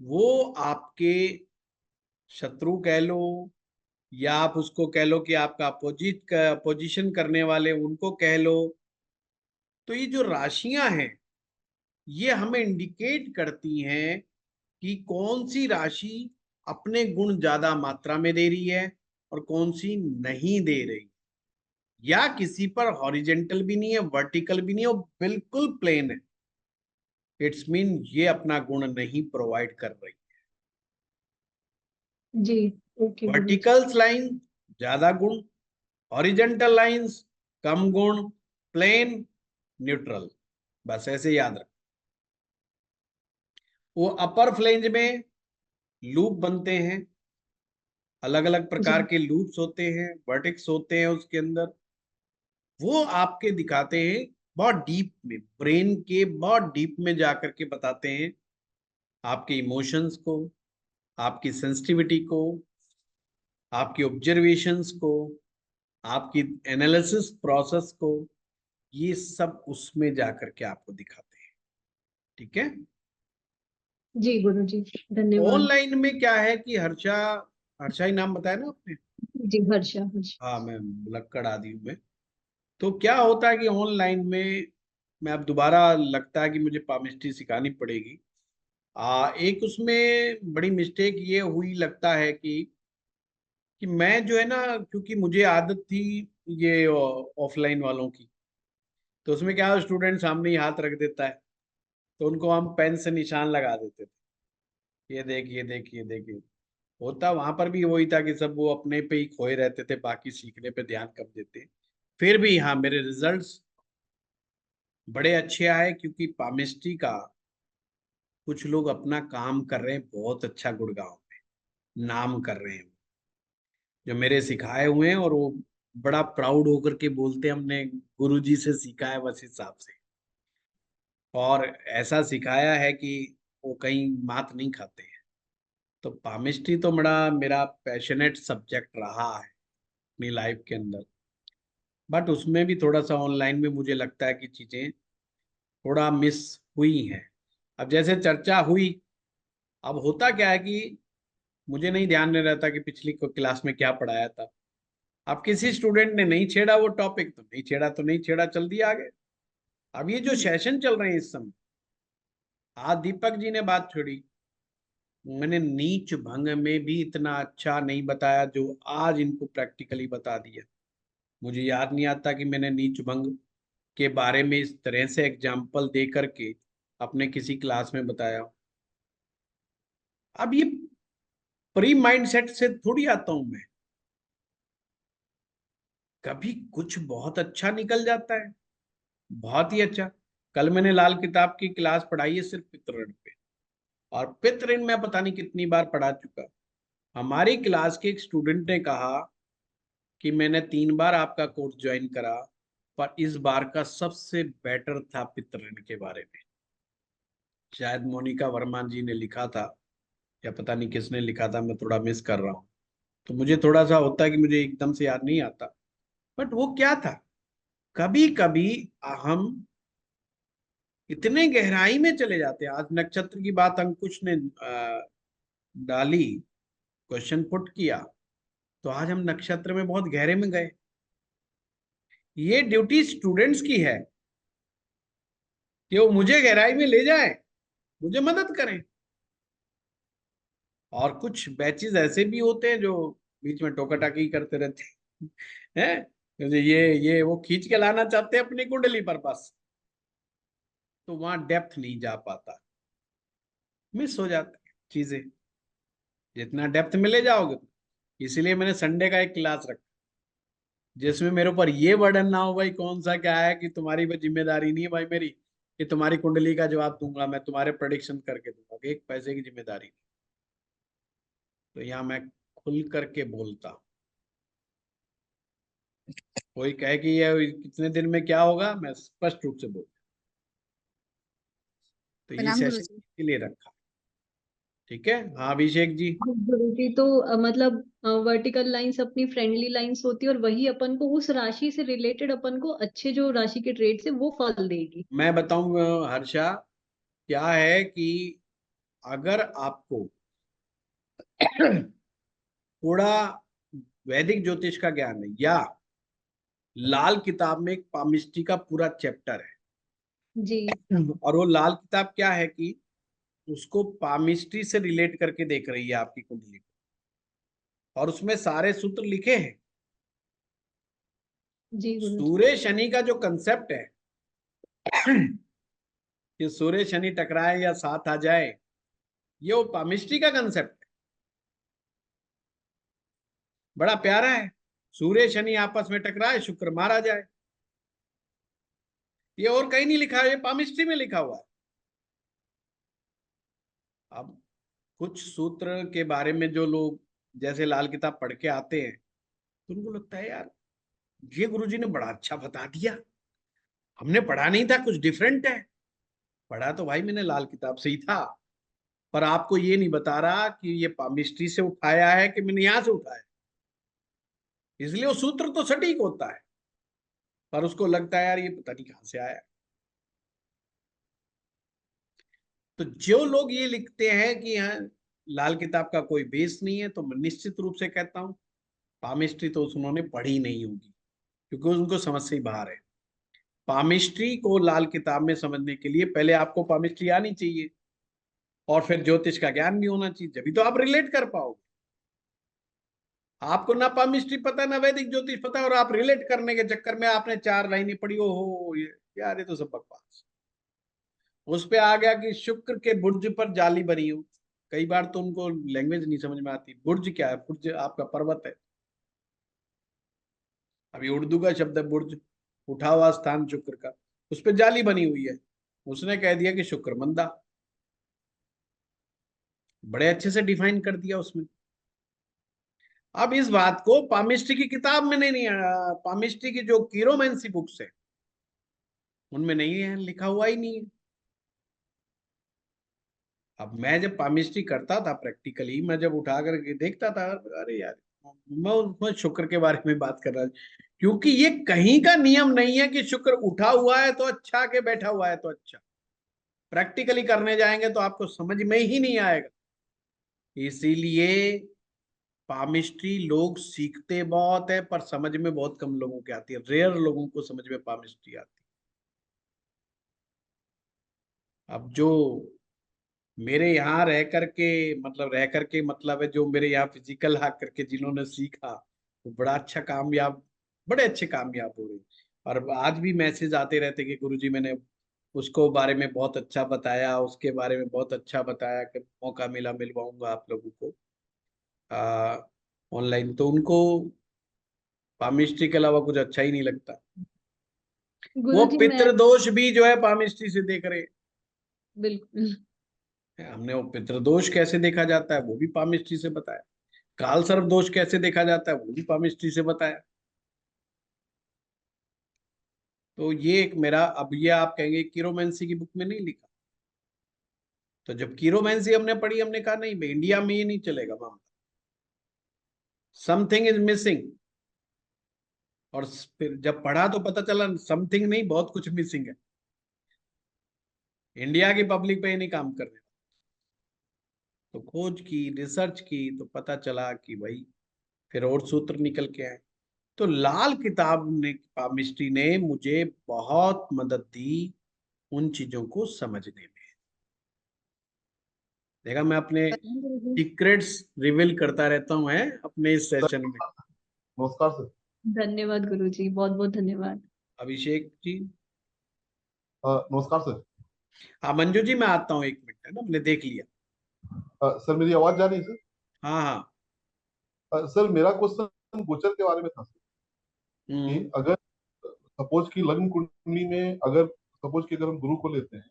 वो आपके शत्रु कह लो, या आप उसको कह लो कि आपका अपोजिट का पोजीशन करने वाले उनको कह लो। तो ये जो राशियां हैं ये हमें इंडिकेट करती हैं कि कौन सी राशि अपने गुण ज्यादा मात्रा में दे रही है और कौन सी नहीं दे रही, या किसी पर हॉरिजेंटल भी नहीं है, वर्टिकल भी नहीं है, वो बिल्कुल प्लेन है। इट्स मीन ये अपना गुण नहीं प्रोवाइड कर रही। जी। ओके गुरुजी। वर्टिकल्स लाइन ज्यादा गुण, हॉरिजेंटल लाइंस कम गुण, प्लेन न्यूट्रल, बस ऐसे याद रख। वो अपर फ्लेंज में लूप बनते हैं, अलग अलग प्रकार जी। के लूप्स होते हैं, वर्टेक्स होते हैं उसके अंदर। वो आपके दिखाते हैं बहुत डीप में, ब्रेन के बहुत डीप में जाकर के बताते हैं आपके इमोशंस को, आपकी सेंसिटिविटी को, आपकी ऑब्जर्वेशंस को, आपकी एनालिसिस प्रोसेस को। ये सब उसमें जाकर के आपको दिखाते हैं। ठीक है। जी गुरुजी, धन्यवाद। ऑनलाइन में क्या है कि हर्षा, हर्षा ही नाम बताया ना आपने? जी, हर्षा हर्षा। हाँ मैं लक्कड़ आदि हूँ मैं। तो क्या होता है कि ऑनलाइन में मैं अब दोबारा लगता है कि मुझे पामिस्ट्री सिखानी पड़ेगी। एक उसमें बड़ी मिस्टेक ये हुई लगता है कि मैं जो है ना, क्योंकि मुझे आदत थी ये ऑफलाइन वालों की, तो उसमें क्या स्टूडेंट सामने ही हाथ रख देता है, तो उनको हम पेन से निशान लगा देते थे, ये देख ये देख ये देख। होता वहां पर भी वही था कि सब वो अपने पे ही खोए रहते थे, बाकी सीखने पे ध्यान कम देते। फिर भी हाँ मेरे रिजल्ट्स बड़े अच्छे आए, क्योंकि पामिस्ट्री का कुछ लोग अपना काम कर रहे हैं बहुत अच्छा, गुड़गांव में नाम कर रहे हैं जो मेरे सिखाए हुए हैं, और वो बड़ा प्राउड होकर के बोलते हैं हमने गुरुजी से सीखा है बस हिसाब से, और ऐसा सिखाया है कि वो कहीं मात नहीं खाते हैं। तो पामिस्ट्री तो बड़ा मेरा पैशनेट सब्जेक्ट रहा है अपनी लाइफ के अंदर। बट उसमें भी थोड़ा सा ऑनलाइन में मुझे लगता है कि चीजें थोड़ा मिस हुई हैं। अब जैसे चर्चा हुई, अब होता क्या है कि मुझे नहीं ध्यान में रहता कि पिछली क्लास में क्या पढ़ाया था। अब किसी स्टूडेंट ने नहीं छेड़ा वो टॉपिक, तो नहीं छेड़ा तो नहीं छेड़ा, चल दिया आगे। अब ये जो सेशन चल रहे हैं इस समय, आज दीपक जी ने बात छेड़ी, मैंने नीच भंग में भी इतना अच्छा नहीं बताया जो आज इनको प्रैक्टिकली बता दिया। मुझे याद नहीं आता कि मैंने नीच भंग के बारे में इस तरह से एग्जाम्पल दे करके अपने किसी क्लास में बताया हो। अब ये प्री माइंड सेट से थोड़ी आता हूं मैं, कभी कुछ बहुत अच्छा निकल जाता है, बहुत ही अच्छा। कल मैंने लाल किताब की क्लास पढ़ाई है सिर्फ पितृण पे, और पितृण मैं पता नहीं कितनी बार पढ़ा चुका। हमारी क्लास के एक स्टूडेंट ने कहा कि मैंने 3 बार आपका कोर्स ज्वाइन करा, पर इस बार का सबसे बेटर था पितृण के बारे में। शायद मोनिका वर्मा जी ने लिखा था, या पता नहीं किसने लिखा था, मैं थोड़ा मिस कर रहा हूँ। तो मुझे थोड़ा सा होता है कि मुझे एकदम से याद नहीं आता, बट वो क्या था। कभी कभी हम इतने गहराई में चले जाते हैं। आज नक्षत्र की बात अंकुश ने डाली, क्वेश्चन पुट किया, तो आज हम नक्षत्र में बहुत गहरे में गए। ये ड्यूटी स्टूडेंट्स की है कि वो मुझे गहराई में ले जाए, मुझे मदद करें। और कुछ बैचेस ऐसे भी होते हैं जो बीच में टोका टाकी करते रहते हैं हैं? ये वो खींच के लाना चाहते हैं अपनी कुंडली पर बस, तो वहां डेप्थ नहीं जा पाता, मिस हो जाती है चीजें। जितना डेप्थ में ले जाओगे, इसीलिए मैंने संडे का एक क्लास रखा जिसमें मेरे ऊपर ये बर्डन ना हो भाई कौन सा क्या है, कि तुम्हारी वो जिम्मेदारी नहीं है भाई मेरी कि तुम्हारी कुंडली का जवाब दूंगा, मैं तुम्हारे प्रेडिक्शन करके दूंगा, कि एक पैसे की जिम्मेदारी नहीं। तो यहाँ मैं खुल करके बोलता हूँ। कोई कहे कि ये कितने दिन में क्या होगा, मैं स्पष्ट रूप से बोलता। तो ये प्रणाम सेशन गुरुजी। के लिए रखा। ठीक है, हाँ अभिषेक जी। गुरुजी तो मतलब वर्टिकल लाइंस अपनी फ्रेंडली लाइंस होती है और वही अपन को उस राशि से रिलेटेड अपन को अच्छे जो राशि के ट्रेड्स है वो फल देगी। मैं बताऊं हर्षा, क्या है कि अगर आपको थोड़ा वैदिक ज्योतिष का ज्ञान है, या लाल किताब में एक पामिस्ट्री का पूरा चैप्टर है, जी और वो लाल किताब क्या है कि उसको पामिस्ट्री से रिलेट करके देख रही है आपकी कुंडली को, और उसमें सारे सूत्र लिखे हैं। जी गुरुजी। सूर्य शनि का जो कंसेप्ट है कि सूर्य शनि टकराए या साथ आ जाए, ये वो पामिस्ट्री का कंसेप्ट है। बड़ा प्यारा है, सूर्य शनि आपस में टकराए, शुक्र मारा जाए। ये और कहीं नहीं लिखा है, ये पामिस्ट्री में लिखा हुआ है। अब कुछ सूत्र के बारे में जो लोग जैसे लाल किताब पढ़ के आते हैं, तो उनको लगता है यार ये गुरुजी ने बड़ा अच्छा बता दिया, हमने पढ़ा नहीं था, कुछ डिफरेंट है। पढ़ा तो भाई मैंने लाल किताब से ही था, पर आपको ये नहीं बता रहा कि ये पामिस्ट्री से उठाया है कि मैंने यहां से उठाया। इसलिए वो सूत्र तो सटीक होता है, पर उसको लगता है यार ये पता नहीं कहां से आया। तो जो लोग ये लिखते हैं कि हाँ लाल किताब का कोई बेस नहीं है, तो मैं निश्चित रूप से कहता हूं पामिस्ट्री तो उन्होंने पढ़ी नहीं होगी, क्योंकि उनको समझ से ही बाहर है। पामिस्ट्री को लाल किताब में समझने के लिए पहले आपको पामिस्ट्री आनी चाहिए, और फिर ज्योतिष का ज्ञान भी होना चाहिए, जब तो आप रिलेट कर पाओगे। आपको ना पामिस्ट्री पता ना वैदिक ज्योतिष पता, और आप रिलेट करने के चक्कर में आपने 4 लाइनें पढ़ी, ओ हो ये यार ये तो सब बकवास। उस पे आ गया कि शुक्र के बुर्ज पर जाली बनी हो। कई बार तो उनको लैंग्वेज नहीं समझ में आती, बुर्ज क्या है? बुर्ज आपका पर्वत है। अभी उर्दू का शब्द है बुर्ज, उठा हुआ स्थान शुक्र का, उस पर जाली बनी हुई है। उसने कह दिया कि शुक्र मंदा, बड़े अच्छे से डिफाइन कर दिया उसमें। अब इस बात को पामिस्ट्री की किताब में नहीं पामिस्ट्री की जो कीरोमेंसी बुक्स है उनमें नहीं है, लिखा हुआ ही नहीं है। अब मैं जब पामिस्ट्री करता था प्रैक्टिकली, मैं जब उठा कर देखता था, अरे यार मैं उसमें शुक्र के बारे में बात कर रहा था, क्योंकि ये कहीं का नियम नहीं है कि शुक्र उठा हुआ है तो अच्छा, के बैठा हुआ है तो अच्छा। प्रैक्टिकली करने जाएंगे तो आपको समझ में ही नहीं आएगा। इसीलिए पामिस्ट्री लोग सीखते बहुत है, पर समझ में बहुत कम लोगों के आती है, रेयर लोगों को समझ में पामिस्ट्री आती है। अब जो मेरे यहाँ रह करके मतलब है, जो मेरे यहाँ फिजिकल आ करके जिन्होंने सीखा, वो बड़ा अच्छा कामयाब, बड़े अच्छे कामयाब हो रहे। और आज भी मैसेज आते रहते कि गुरुजी मैंने उसको बारे में बहुत अच्छा बताया, उसके बारे में बहुत अच्छा बताया, कि मौका मिला मिलवाऊंगा आप लोगों को ऑनलाइन। तो उनको पामिस्ट्री के अलावा कुछ अच्छा ही नहीं लगता। वो गुरुजी मैं पितृदोष भी जो है पामिस्ट्री से देख रहे बिल्कुल। हैं। हमने वो पितृदोष कैसे देखा जाता है वो भी पामिस्ट्री से बताया, काल सर्प दोष कैसे देखा जाता है वो भी पामिस्ट्री से बताया। तो ये एक मेरा, अब ये आप कहेंगे कीरोमेंसी की बुक में नहीं लिखा, तो जब कीरोमेंसी हमने पढ़ी हमने कहा नहीं भाई इंडिया में ये नहीं चलेगा मामला, समथिंग इज मिसिंग। और फिर जब पढ़ा तो पता चला समथिंग नहीं, बहुत कुछ मिसिंग है। इंडिया की पब्लिक पे ही नहीं काम कर रहे। तो खोज की, रिसर्च की, तो पता चला कि भाई फिर और सूत्र निकल के आए। तो लाल किताब ने, पामिस्ट्री ने मुझे बहुत मदद दी उन चीजों को समझने में। देखा, मैं अपने सीक्रेट्स रिवील करता रहता हूँ है अपने इस सेशन में। नमस्कार सर। धन्यवाद गुरुजी, बहुत बहुत धन्यवाद। अभिषेक जी। नमस्कार सर। हाँ मंजू जी, मैं आता हूँ, 1 मिनट, है ना, मैंने देख लिया। सर मेरी आवाज जा रही है सर? हाँ हाँ। सर मेरा क्वेश्चन गोचर के बारे में था सर, कि अगर सपोज की लग्न कुंडली में, अगर सपोज की अगर हम गुरु को लेते हैं,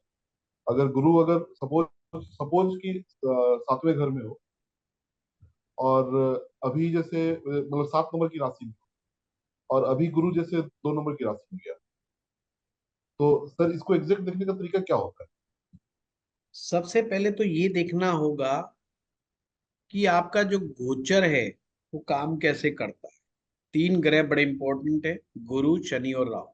अगर गुरु अगर सपोज सपोज की 7वें घर में हो, और अभी जैसे मतलब 7 नंबर की राशि में, और अभी गुरु जैसे 2 नंबर की राशि में गया, तो सर इसको एग्जैक्ट देखने का तरीका क्या होता है? सबसे पहले तो ये देखना होगा कि आपका जो गोचर है वो काम कैसे करता है। 3 ग्रह बड़े इंपॉर्टेंट है, गुरु, शनि और राहु।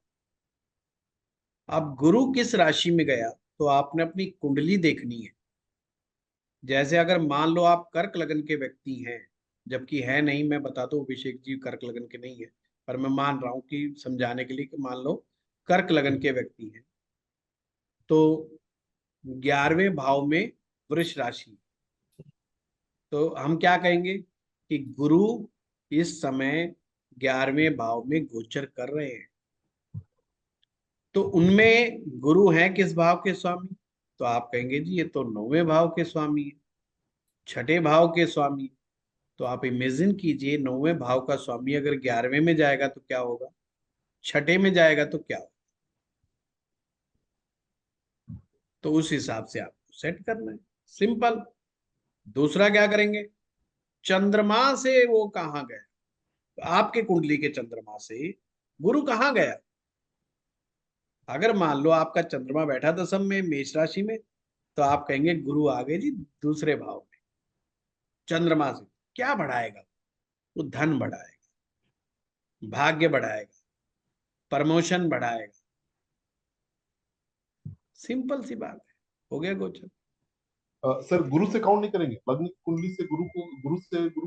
अब गुरु किस राशि में गया तो आपने अपनी कुंडली देखनी है। जैसे अगर मान लो आप कर्क लगन के व्यक्ति हैं, जबकि है नहीं, मैं बता दूं अभिषेक जी कर्क लगन के नहीं है, पर मैं मान रहा हूं कि समझाने के लिए कि मान लो कर्क लगन के व्यक्ति हैं, तो 11वें भाव में वृष राशि, तो हम क्या कहेंगे कि गुरु इस समय 11वें भाव में गोचर कर रहे हैं। तो उनमें गुरु हैं किस भाव के स्वामी, तो आप कहेंगे जी ये तो 9वें भाव के स्वामी है, 6ठे भाव के स्वामी। तो आप इमेजिन कीजिए 9वें भाव का स्वामी अगर 11वें में जाएगा तो क्या होगा, 6ठे में जाएगा तो क्या होगा। तो उस हिसाब से आपको सेट करना है, सिंपल। दूसरा क्या करेंगे, चंद्रमा से वो कहाँ गए, तो आपके कुंडली के चंद्रमा से गुरु कहाँ गया। अगर मान लो आपका चंद्रमा बैठा दशम में मेष राशि में, तो आप कहेंगे गुरु आ गए जी दूसरे भाव में। चंद्रमा से क्या बढ़ाएगा, वो धन बढ़ाएगा, भाग्य बढ़ाएगा, प्रमोशन बढ़ाएगा। सिंपल सी बात है, हो गया गोचर। सर गुरु से काउंट नहीं करेंगे? लग्न कुंडली से गुरु को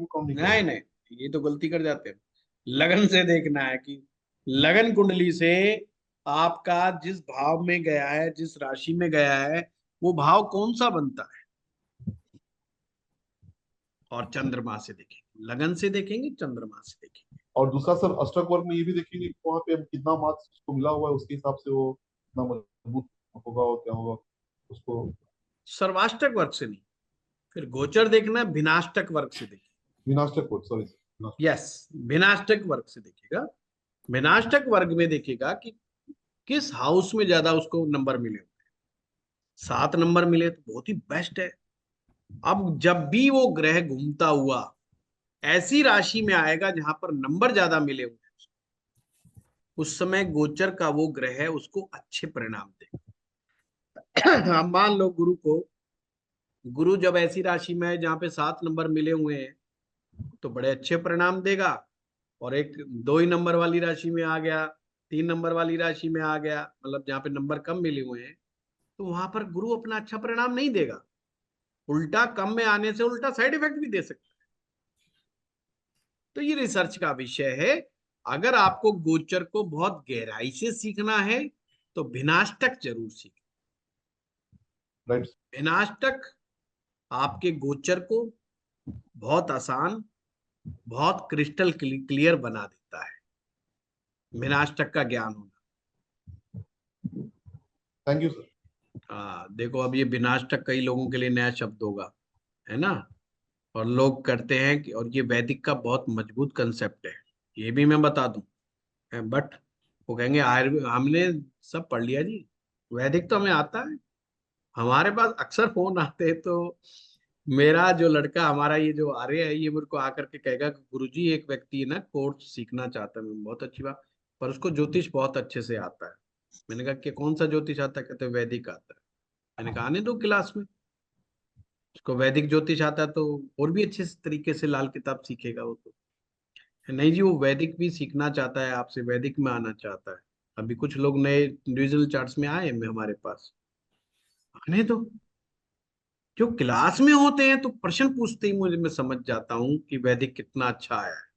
काउंट नहीं नहीं करेंगे? नहीं, ये तो गलती कर जाते हैं। लगन से देखना है कि लगन कुंडली से आपका जिस भाव में गया है, जिस राशि में गया है, वो भाव कौन सा बनता है, और चंद्रमा से देखेंगे। लगन से देखेंगे, चंद्रमा से देखेंगे। और दूसरा सर अष्टक वर्ग में ये भी देखेंगे कि वहाँ पे कितना मार्क्स उसको मिला हुआ है, उसके हिसाब से वो कितना मजबूत होगा और क्या होगा उसको। सर्वाष्टक वर्ग से नहीं, फिर गोचर देखना है भिनाष्टक वर्ग से देखिए। विनाष्टक वर्ग, सॉरी सर। यस, भिनाष्टक वर्ग से देखिएगा। भिनाष्टक वर्ग में देखिएगा कि किस हाउस में ज्यादा उसको नंबर मिले। 7 नंबर मिले तो बहुत ही बेस्ट है। अब जब भी वो ग्रह घूमता हुआ ऐसी राशि में आएगा जहां पर नंबर ज्यादा मिले हुए, उस समय गोचर का वो ग्रह है उसको अच्छे परिणाम देगा। हम मान लो गुरु जब ऐसी राशि में है जहां पे 7 नंबर मिले हुए हैं तो बड़े अच्छे परिणाम देगा। और एक 2 ही नंबर वाली राशि में आ गया, 3 नंबर वाली राशि में आ गया, मतलब जहां पे नंबर कम मिले हुए हैं, तो वहां पर गुरु अपना अच्छा परिणाम नहीं देगा। उल्टा कम में आने से उल्टा साइड इफेक्ट भी दे सकता है। तो ये रिसर्च का विषय है। अगर आपको गोचर को बहुत गहराई से सीखना है तो भिनाष्टक जरूर सीखें। राइट। भिनाष्टक आपके गोचर को बहुत आसान, बहुत क्रिस्टल क्लियर बना देता है, भिनाष्टक का ज्ञान होना। Thank you sir. हाँ देखो, अब ये भिनाष्टक कई लोगों के लिए नया शब्द होगा, है ना, और लोग करते हैं कि, और ये वैदिक का बहुत मजबूत कंसेप्ट है, ये भी मैं बता दूं। बट वो कहेंगे आयुर्वेद हमने सब पढ़ लिया जी, वैदिक तो हमें आता है। हमारे पास अक्सर फोन आते हैं, तो मेरा जो लड़का, हमारा ये जो आर्य है, ये मेरे को आकर के कहेगा कि गुरुजी एक व्यक्ति है ना कोर्स सीखना चाहता है। मैं, बहुत अच्छी बात, पर उसको ज्योतिष बहुत अच्छे से आता है। मैंने कहा कि कौन सा ज्योतिष आता है, कहते वैदिक आता है। मैंने कहा आने दो क्लास में, उसको वैदिक ज्योतिष आता है तो और भी अच्छे तरीके से लाल किताब सीखेगा वो तो। नहीं जी, वो वैदिक भी सीखना चाहता है आपसे, वैदिक में आना चाहता है। अभी कुछ लोग नए इंडिविजुअल चार्ट्स में आए हैं हमारे पास, आने दो। जो क्लास में होते हैं तो प्रश्न पूछते ही मुझे, मैं समझ जाता हूँ कि वैदिक कितना अच्छा आया है।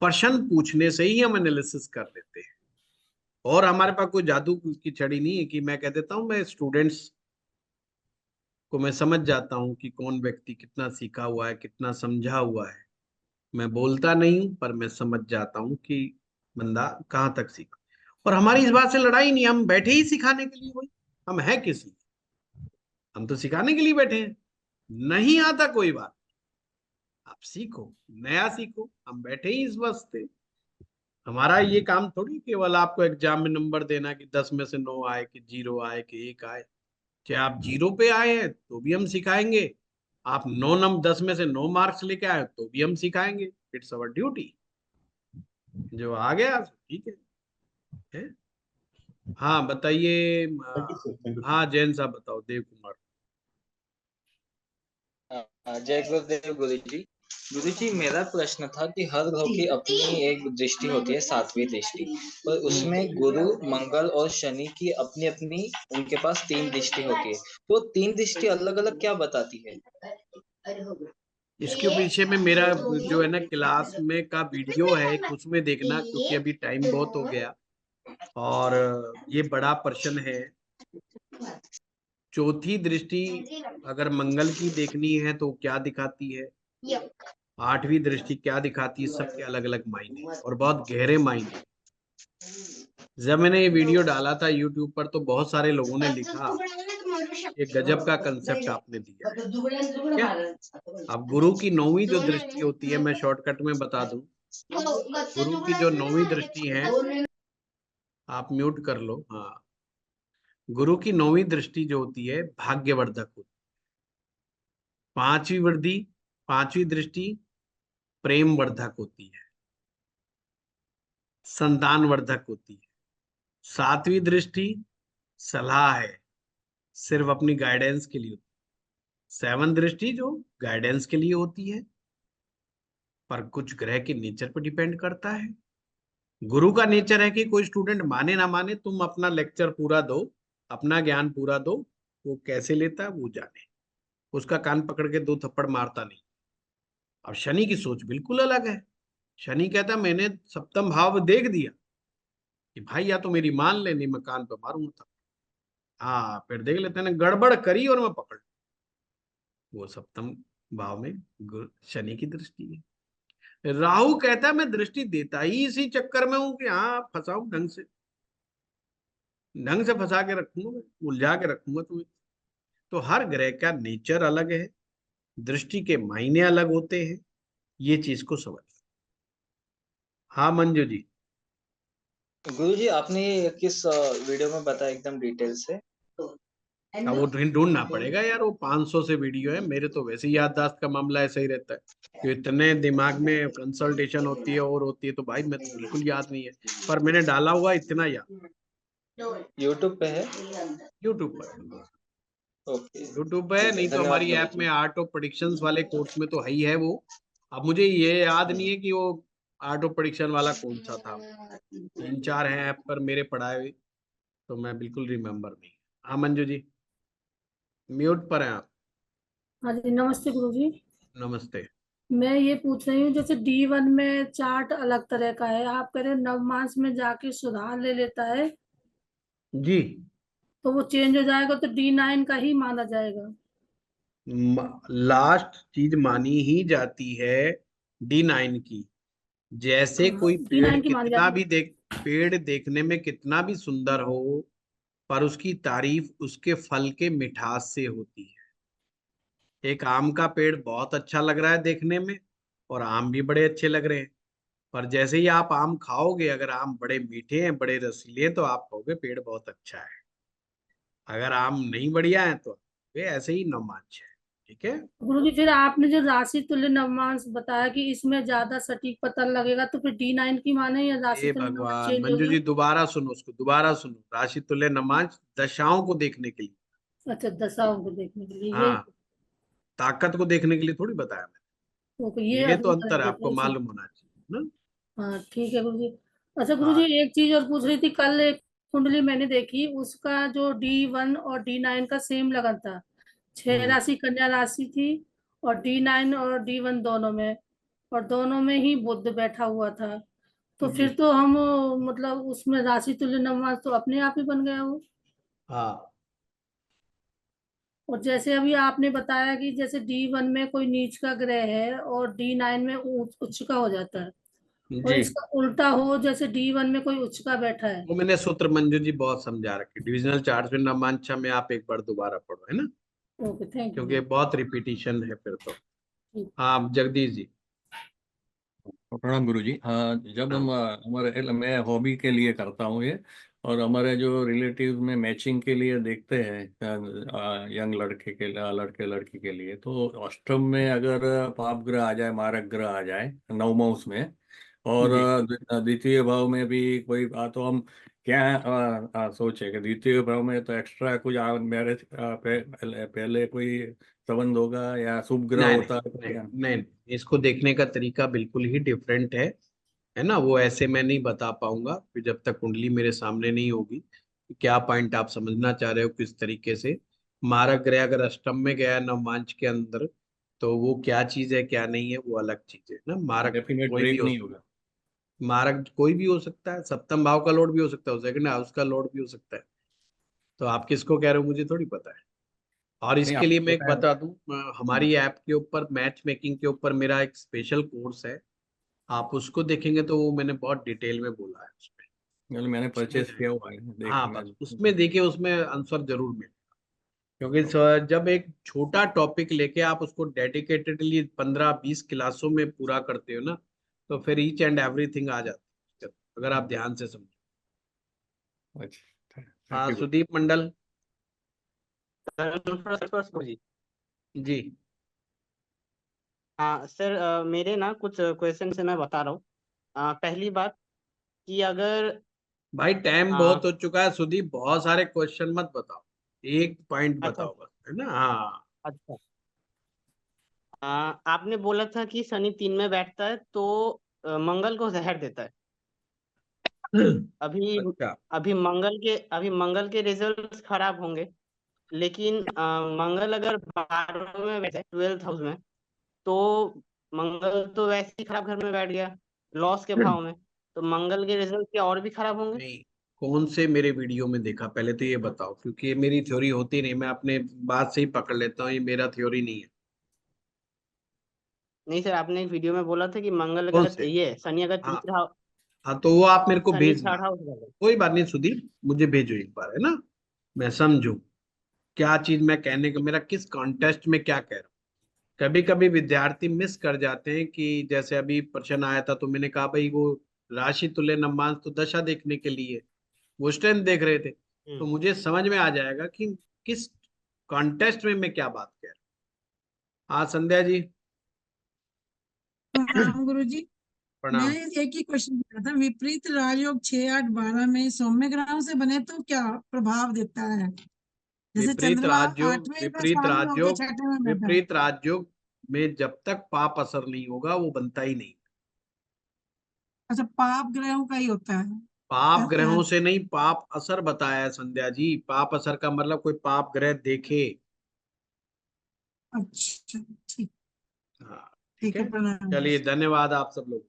प्रश्न पूछने से ही हम एनालिसिस कर लेते हैं। और हमारे पास कोई जादू की छड़ी नहीं है कि मैं कह देता हूँ, मैं स्टूडेंट्स को मैं समझ जाता हूँ कि कौन व्यक्ति कितना सीखा हुआ है, कितना समझा हुआ है। मैं बोलता नहीं हूँ पर मैं समझ जाता हूँ कि बंदा कहाँ तक सीखा। और हमारी इस बात से लड़ाई नहीं, हम बैठे ही सिखाने के लिए। वही हम है किस लिए? हम तो सिखाने के लिए बैठे हैं। नहीं आता कोई बात, आप सीखो, नया सीखो, हम बैठे ही इस वास्ते। हमारा ये काम थोड़ी केवल आपको एग्जाम में नंबर देना कि 10 में से 9 आए कि 0 आए कि 1 आए। चाहे आप 0 पे आए हैं तो भी हम सिखाएंगे, आप 10 में से 9 मार्क्स लेके आए तो भी हम सिखाएंगे। It's our duty. जो आ गया तो ठीक है? हाँ बताइए। Thank you sir, thank you. हाँ जैन साहब बताओ, देव कुमार। जय गुरुदेव गुरु जी। गुरु जी, मेरा प्रश्न था कि हर ग्रह की अपनी एक दृष्टि होती है, सातवीं दृष्टि, पर उसमें गुरु, मंगल और शनि की अपनी अपनी उनके पास 3 दृष्टि होती है। तो 3 दृष्टि अलग अलग क्या बताती है? इसके पीछे में मेरा जो है ना क्लास में का वीडियो है एक, उसमें देखना, क्योंकि अभी टाइम बहुत हो गया और ये बड़ा प्रश्न है। चौथी दृष्टि अगर मंगल की देखनी है तो क्या दिखाती है, 8वीं दृष्टि क्या दिखाती है, सबके अलग अलग मायने और बहुत गहरे मायने। जब मैंने ये वीडियो डाला था यूट्यूब पर तो बहुत सारे लोगों ने लिखा, ये गजब का कंसेप्ट आपने दिया है क्या? अब गुरु की 9वीं जो दृष्टि होती है, मैं शॉर्टकट में बता दूं, गुरु की जो 9वीं दृष्टि है, आप म्यूट कर लो। हाँ, गुरु की 9वीं दृष्टि जो होती है भाग्यवर्धक होती है। 5वीं दृष्टि प्रेम वर्धक होती है, संतान वर्धक होती है। 7वीं दृष्टि सलाह है, सिर्फ अपनी गाइडेंस के लिए होती है। 7th दृष्टि जो गाइडेंस के लिए होती है, पर कुछ ग्रह के नेचर पर डिपेंड करता है। गुरु का नेचर है कि कोई स्टूडेंट माने ना माने, तुम अपना लेक्चर पूरा दो, अपना ज्ञान पूरा दो, वो कैसे लेता है वो जाने, उसका कान पकड़ के 2 थप्पड़ मारता नहीं। अब शनि की सोच बिल्कुल अलग है। शनि कहता मैंने सप्तम भाव देख दिया कि भाई या तो मेरी मान ले, नहीं मैं कान पे मारूंगा। हाँ फिर देख लेते हैं ना, गड़बड़ करी और मैं पकड़, वो सप्तम भाव में शनि की दृष्टि है। राहु कहता है मैं दृष्टि देता ही इसी चक्कर में हूं कि हाँ फंसाऊं, ढंग से फंसा के रखूंगा, मैं उलझा के रखूंगा तुम्हें। तो हर ग्रह का नेचर अलग है, दृष्टि के मायने अलग होते हैं, ये चीज को समझ। हाँ मंजू जी। गुरु जी, आपने ये किस वीडियो में बताया एकदम डिटेल से? अब वो ढूंढना पड़ेगा यार, वो 500 से वीडियो है। मेरे तो वैसे ही याददाश्त का मामला ऐसा ही रहता है कि इतने दिमाग में कंसल्टेशन होती है और होती है, तो भाई मैं तो बिल्कुल याद नहीं है, पर मैंने डाला हुआ इतना याद। यूट्यूब पे है? यूट्यूब पर, ओके, यूट्यूब पे है, ठीक है। नहीं तो धन्यवाद हमारी गुरु ऐप जी। में आर्ट ऑफ प्रेडिक्शंस वाले कोर्स में तो है ही है वो। अब मुझे ये याद नहीं है कि वो आर्ट ऑफ प्रेडिक्शन वाला कौन सा था। 3-4 हैं ऐप पर मेरे पढ़ाए हुए, तो मैं बिल्कुल रिमेम्बर नहीं। हाँ मंजू जी, म्यूट पर हैं आप। हाँ जी, नमस्ते गुरुजी। नमस्ते। मैं ये पूछ रही हूँ, जैसे D1 में चार्ट अलग तरह का है, आप कह रहे हैं नवमास में जाके सुधार ले लेता है जी, तो वो चेंज हो जाएगा, तो D9 का ही माना जाएगा? लास्ट चीज मानी ही जाती है D9 की। जैसे हाँ, कोई पेड़ D9 की मानी कितना जाती भी पेड़ देखने में कितना भी सुंदर हो, पर उसकी तारीफ उसके फल के मिठास से होती है। एक आम का पेड़ बहुत अच्छा लग रहा है देखने में, और आम भी बड़े अच्छे लग रहे हैं, पर जैसे ही आप आम खाओगे, अगर आम बड़े मीठे हैं, बड़े रसीले हैं, तो आप कहोगे पेड़ बहुत अच्छा है। अगर आम नहीं बढ़िया है तो वे ऐसे ही नौमांच है। ठीक है? गुरुजी। फिर आपने जो राशि तुल्य नवमास बताया कि इसमें ज्यादा सटीक पता लगेगा, तो फिर D9 की माने या राशि हे तुल्य नवमास भगवान, चेंज मंजू होगा? जी दोबारा सुनो, उसको दोबारा सुनो। राशि तुल्य नमाज दशाओं को देखने के लिए, अच्छा, दशाओं को देखने के लिए यही? हाँ, ताकत को देखने के लिए थोड़ी बताया तो मैंने। ये ये तो अभी अंतर है, आपको सही। मालूम होना चाहिए ना। हाँ ठीक है गुरुजी। अच्छा गुरुजी, हाँ। एक चीज और पूछ रही थी, कल एक कुंडली मैंने देखी, उसका जो D1 और D9 का सेम लगन था। 6 हम्म। राशि कन्या राशि थी, और D9 और D1 दोनों में, और दोनों में ही बुध बैठा हुआ था। तो फिर तो हम मतलब उसमें राशि तुल्य नवमास तो अपने आप ही बन गया वो। हाँ और जैसे अभी आपने बताया कि जैसे D1 में कोई नीच का ग्रह है और D9 में उच्च का हो जाता है, और जी, इसका उल्टा हो जैसे D1 में कोई उच्च का बैठा है। वो मैंने सूत्र मंजू जी बहुत समझा रखे। डिविजनल चार्ट में नवमांशा में आप एक बार दोबारा पढ़ो, है ना, ओके, थैंक क्योंकि यू। बहुत रिपीटिशन है फिर तो। हाँ जगदीश जी। प्रणाम गुरु जी। हाँ, जब हम मैं हॉबी के लिए करता हूँ ये, और हमारे जो रिलेटिव में मैचिंग के लिए देखते हैं यंग लड़के के लिए, लड़के लड़की के लिए, तो अष्टम में अगर पाप ग्रह आ जाए, मारक ग्रह आ जाए नवमा उसमें, और जी द्वितीय भाव में भी कोई तो हम क्या सोचे कि द्वितीय भाव में तो एक्स्ट्रा कुछ मैरिज पहले कोई संबंध होगा या शुभ ग्रह नहीं होता है तो नहीं क्या? नहीं नहीं, इसको देखने का तरीका बिल्कुल ही डिफरेंट है ना। वो ऐसे मैं नहीं बता पाऊंगा फिर जब तक कुंडली मेरे सामने नहीं होगी कि क्या पॉइंट आप समझना चाह रहे हो किस तरीके से। मारक ग्रह अगर अष्टम में गया नवमांश के अंदर तो वो क्या चीज है क्या नहीं है वो अलग चीज है ना। मारक डेफिनेट कोई भी ब्रेक हो नहीं सकता होगा। है, मारक कोई भी हो सकता है, सप्तम भाव का लोड भी हो सकता है, सेकंड हाउस का लोड भी हो सकता है। तो आप किसको कह रहे हो मुझे थोड़ी पता है। और नहीं, इसके लिए आपको मैं एक पता है। बता दूं, हमारी ऐप के ऊपर मैच मेकिंग के ऊपर मेरा एक स्पेशल कोर्स है। आप उसको देखेंगे तो वो मैंने बहुत डिटेल में बोला है उसमें। मतलब मैंने उसमें परचेस किया हुआ है, हाँ देखूंगा। बस उसमें देखिए, उसमें आंसर जरूर मिलेगा। क्योंकि जब एक छोटा टॉपिक लेके आप उसको डेडिकेटेडली 15-20 क्लासों में पूरा करते हो ना, तो फिर ईच एंड एवरीथिंग आ जाता है अगर आप ध्यान से समझो। अच्छा, हाँ थैंक यू। सुदीप मंडल जी। जी। हाँ सर, मेरे ना कुछ क्वेश्चन से मैं बता रहा हूँ। पहली बात कि अगर भाई टाइम आ, बहुत हो चुका है सुदीप, बहुत सारे क्वेश्चन मत बताओ, एक पॉइंट अच्छा बताओ बस, है ना। हाँ अच्छा, आपने बोला था कि शनि 3 में बैठता है तो मंगल को जहर देता है। अभी अच्छा अभी मंगल के रिजल्ट्स खराब होंगे, लेकिन मंगल अगर 12 में बैठे 12th हाउस में, तो मंगल तो वैसे ही खराब घर में बैठ गया, लॉस के भाव में, तो मंगल के रिजल्ट क्या और भी खराब होंगे? नहीं, कौन से मेरे वीडियो में देखा पहले तो ये बताओ, क्योंकि ये मेरी थ्योरी होती नहीं, मैं अपने बात से ही पकड़ लेता हूँ, ये मेरा थ्योरी नहीं है। नहीं सर, आपने एक वीडियो में बोला था कि मंगल कौन अगर से? ये शनि अगर हाँ तीसरा हाँ, तो वो आप मेरे को शनि भेजना। थर्ड हाउस में है। कोई बात नहीं सुदीप, मुझे भेजो एक बार, है ना, मैं समझू क्या चीज मैं कहने का, मेरा किस कॉन्टेस्ट में क्या कह रहा हूँ। कभी कभी विद्यार्थी मिस कर जाते हैं कि जैसे अभी प्रश्न आया था तो मैंने कहा भाई वो राशि तुल्य नवमांश तो दशा देखने के लिए, वो स्ट्रेंथ देख रहे थे, तो मुझे समझ में आ जाएगा कि किस कॉन्टेस्ट में मैं क्या बात कह रहा हूँ। हाँ संध्या जी। प्रणाम गुरु जी। प्रणाम। मैंने एक ही क्वेश्चन किया था, विपरीत राजयोग 6, 8, 12 में सौम्य ग्रहों से बने तो क्या प्रभाव देता है? जैसे विपरीत चंद्रमा राजयोग, 8वें का विपरीत स्थान में होके राजयोग, 6ठे में बैठा है। विपरीत राजयोग में जब तक पाप असर नहीं होगा वो बनता ही नहीं। अच्छा, पाप ग्रहों का ही होता है। पाप अ- ग्रहों अ- से नहीं, पाप असर बताया है संध्या जी। पाप असर का मतलब कोई पाप ग्रह देखे। अच्छा, ठीक। हाँ ठीक ठीक है। है, प्रणाम। चलिए धन्यवाद आप सब लोग।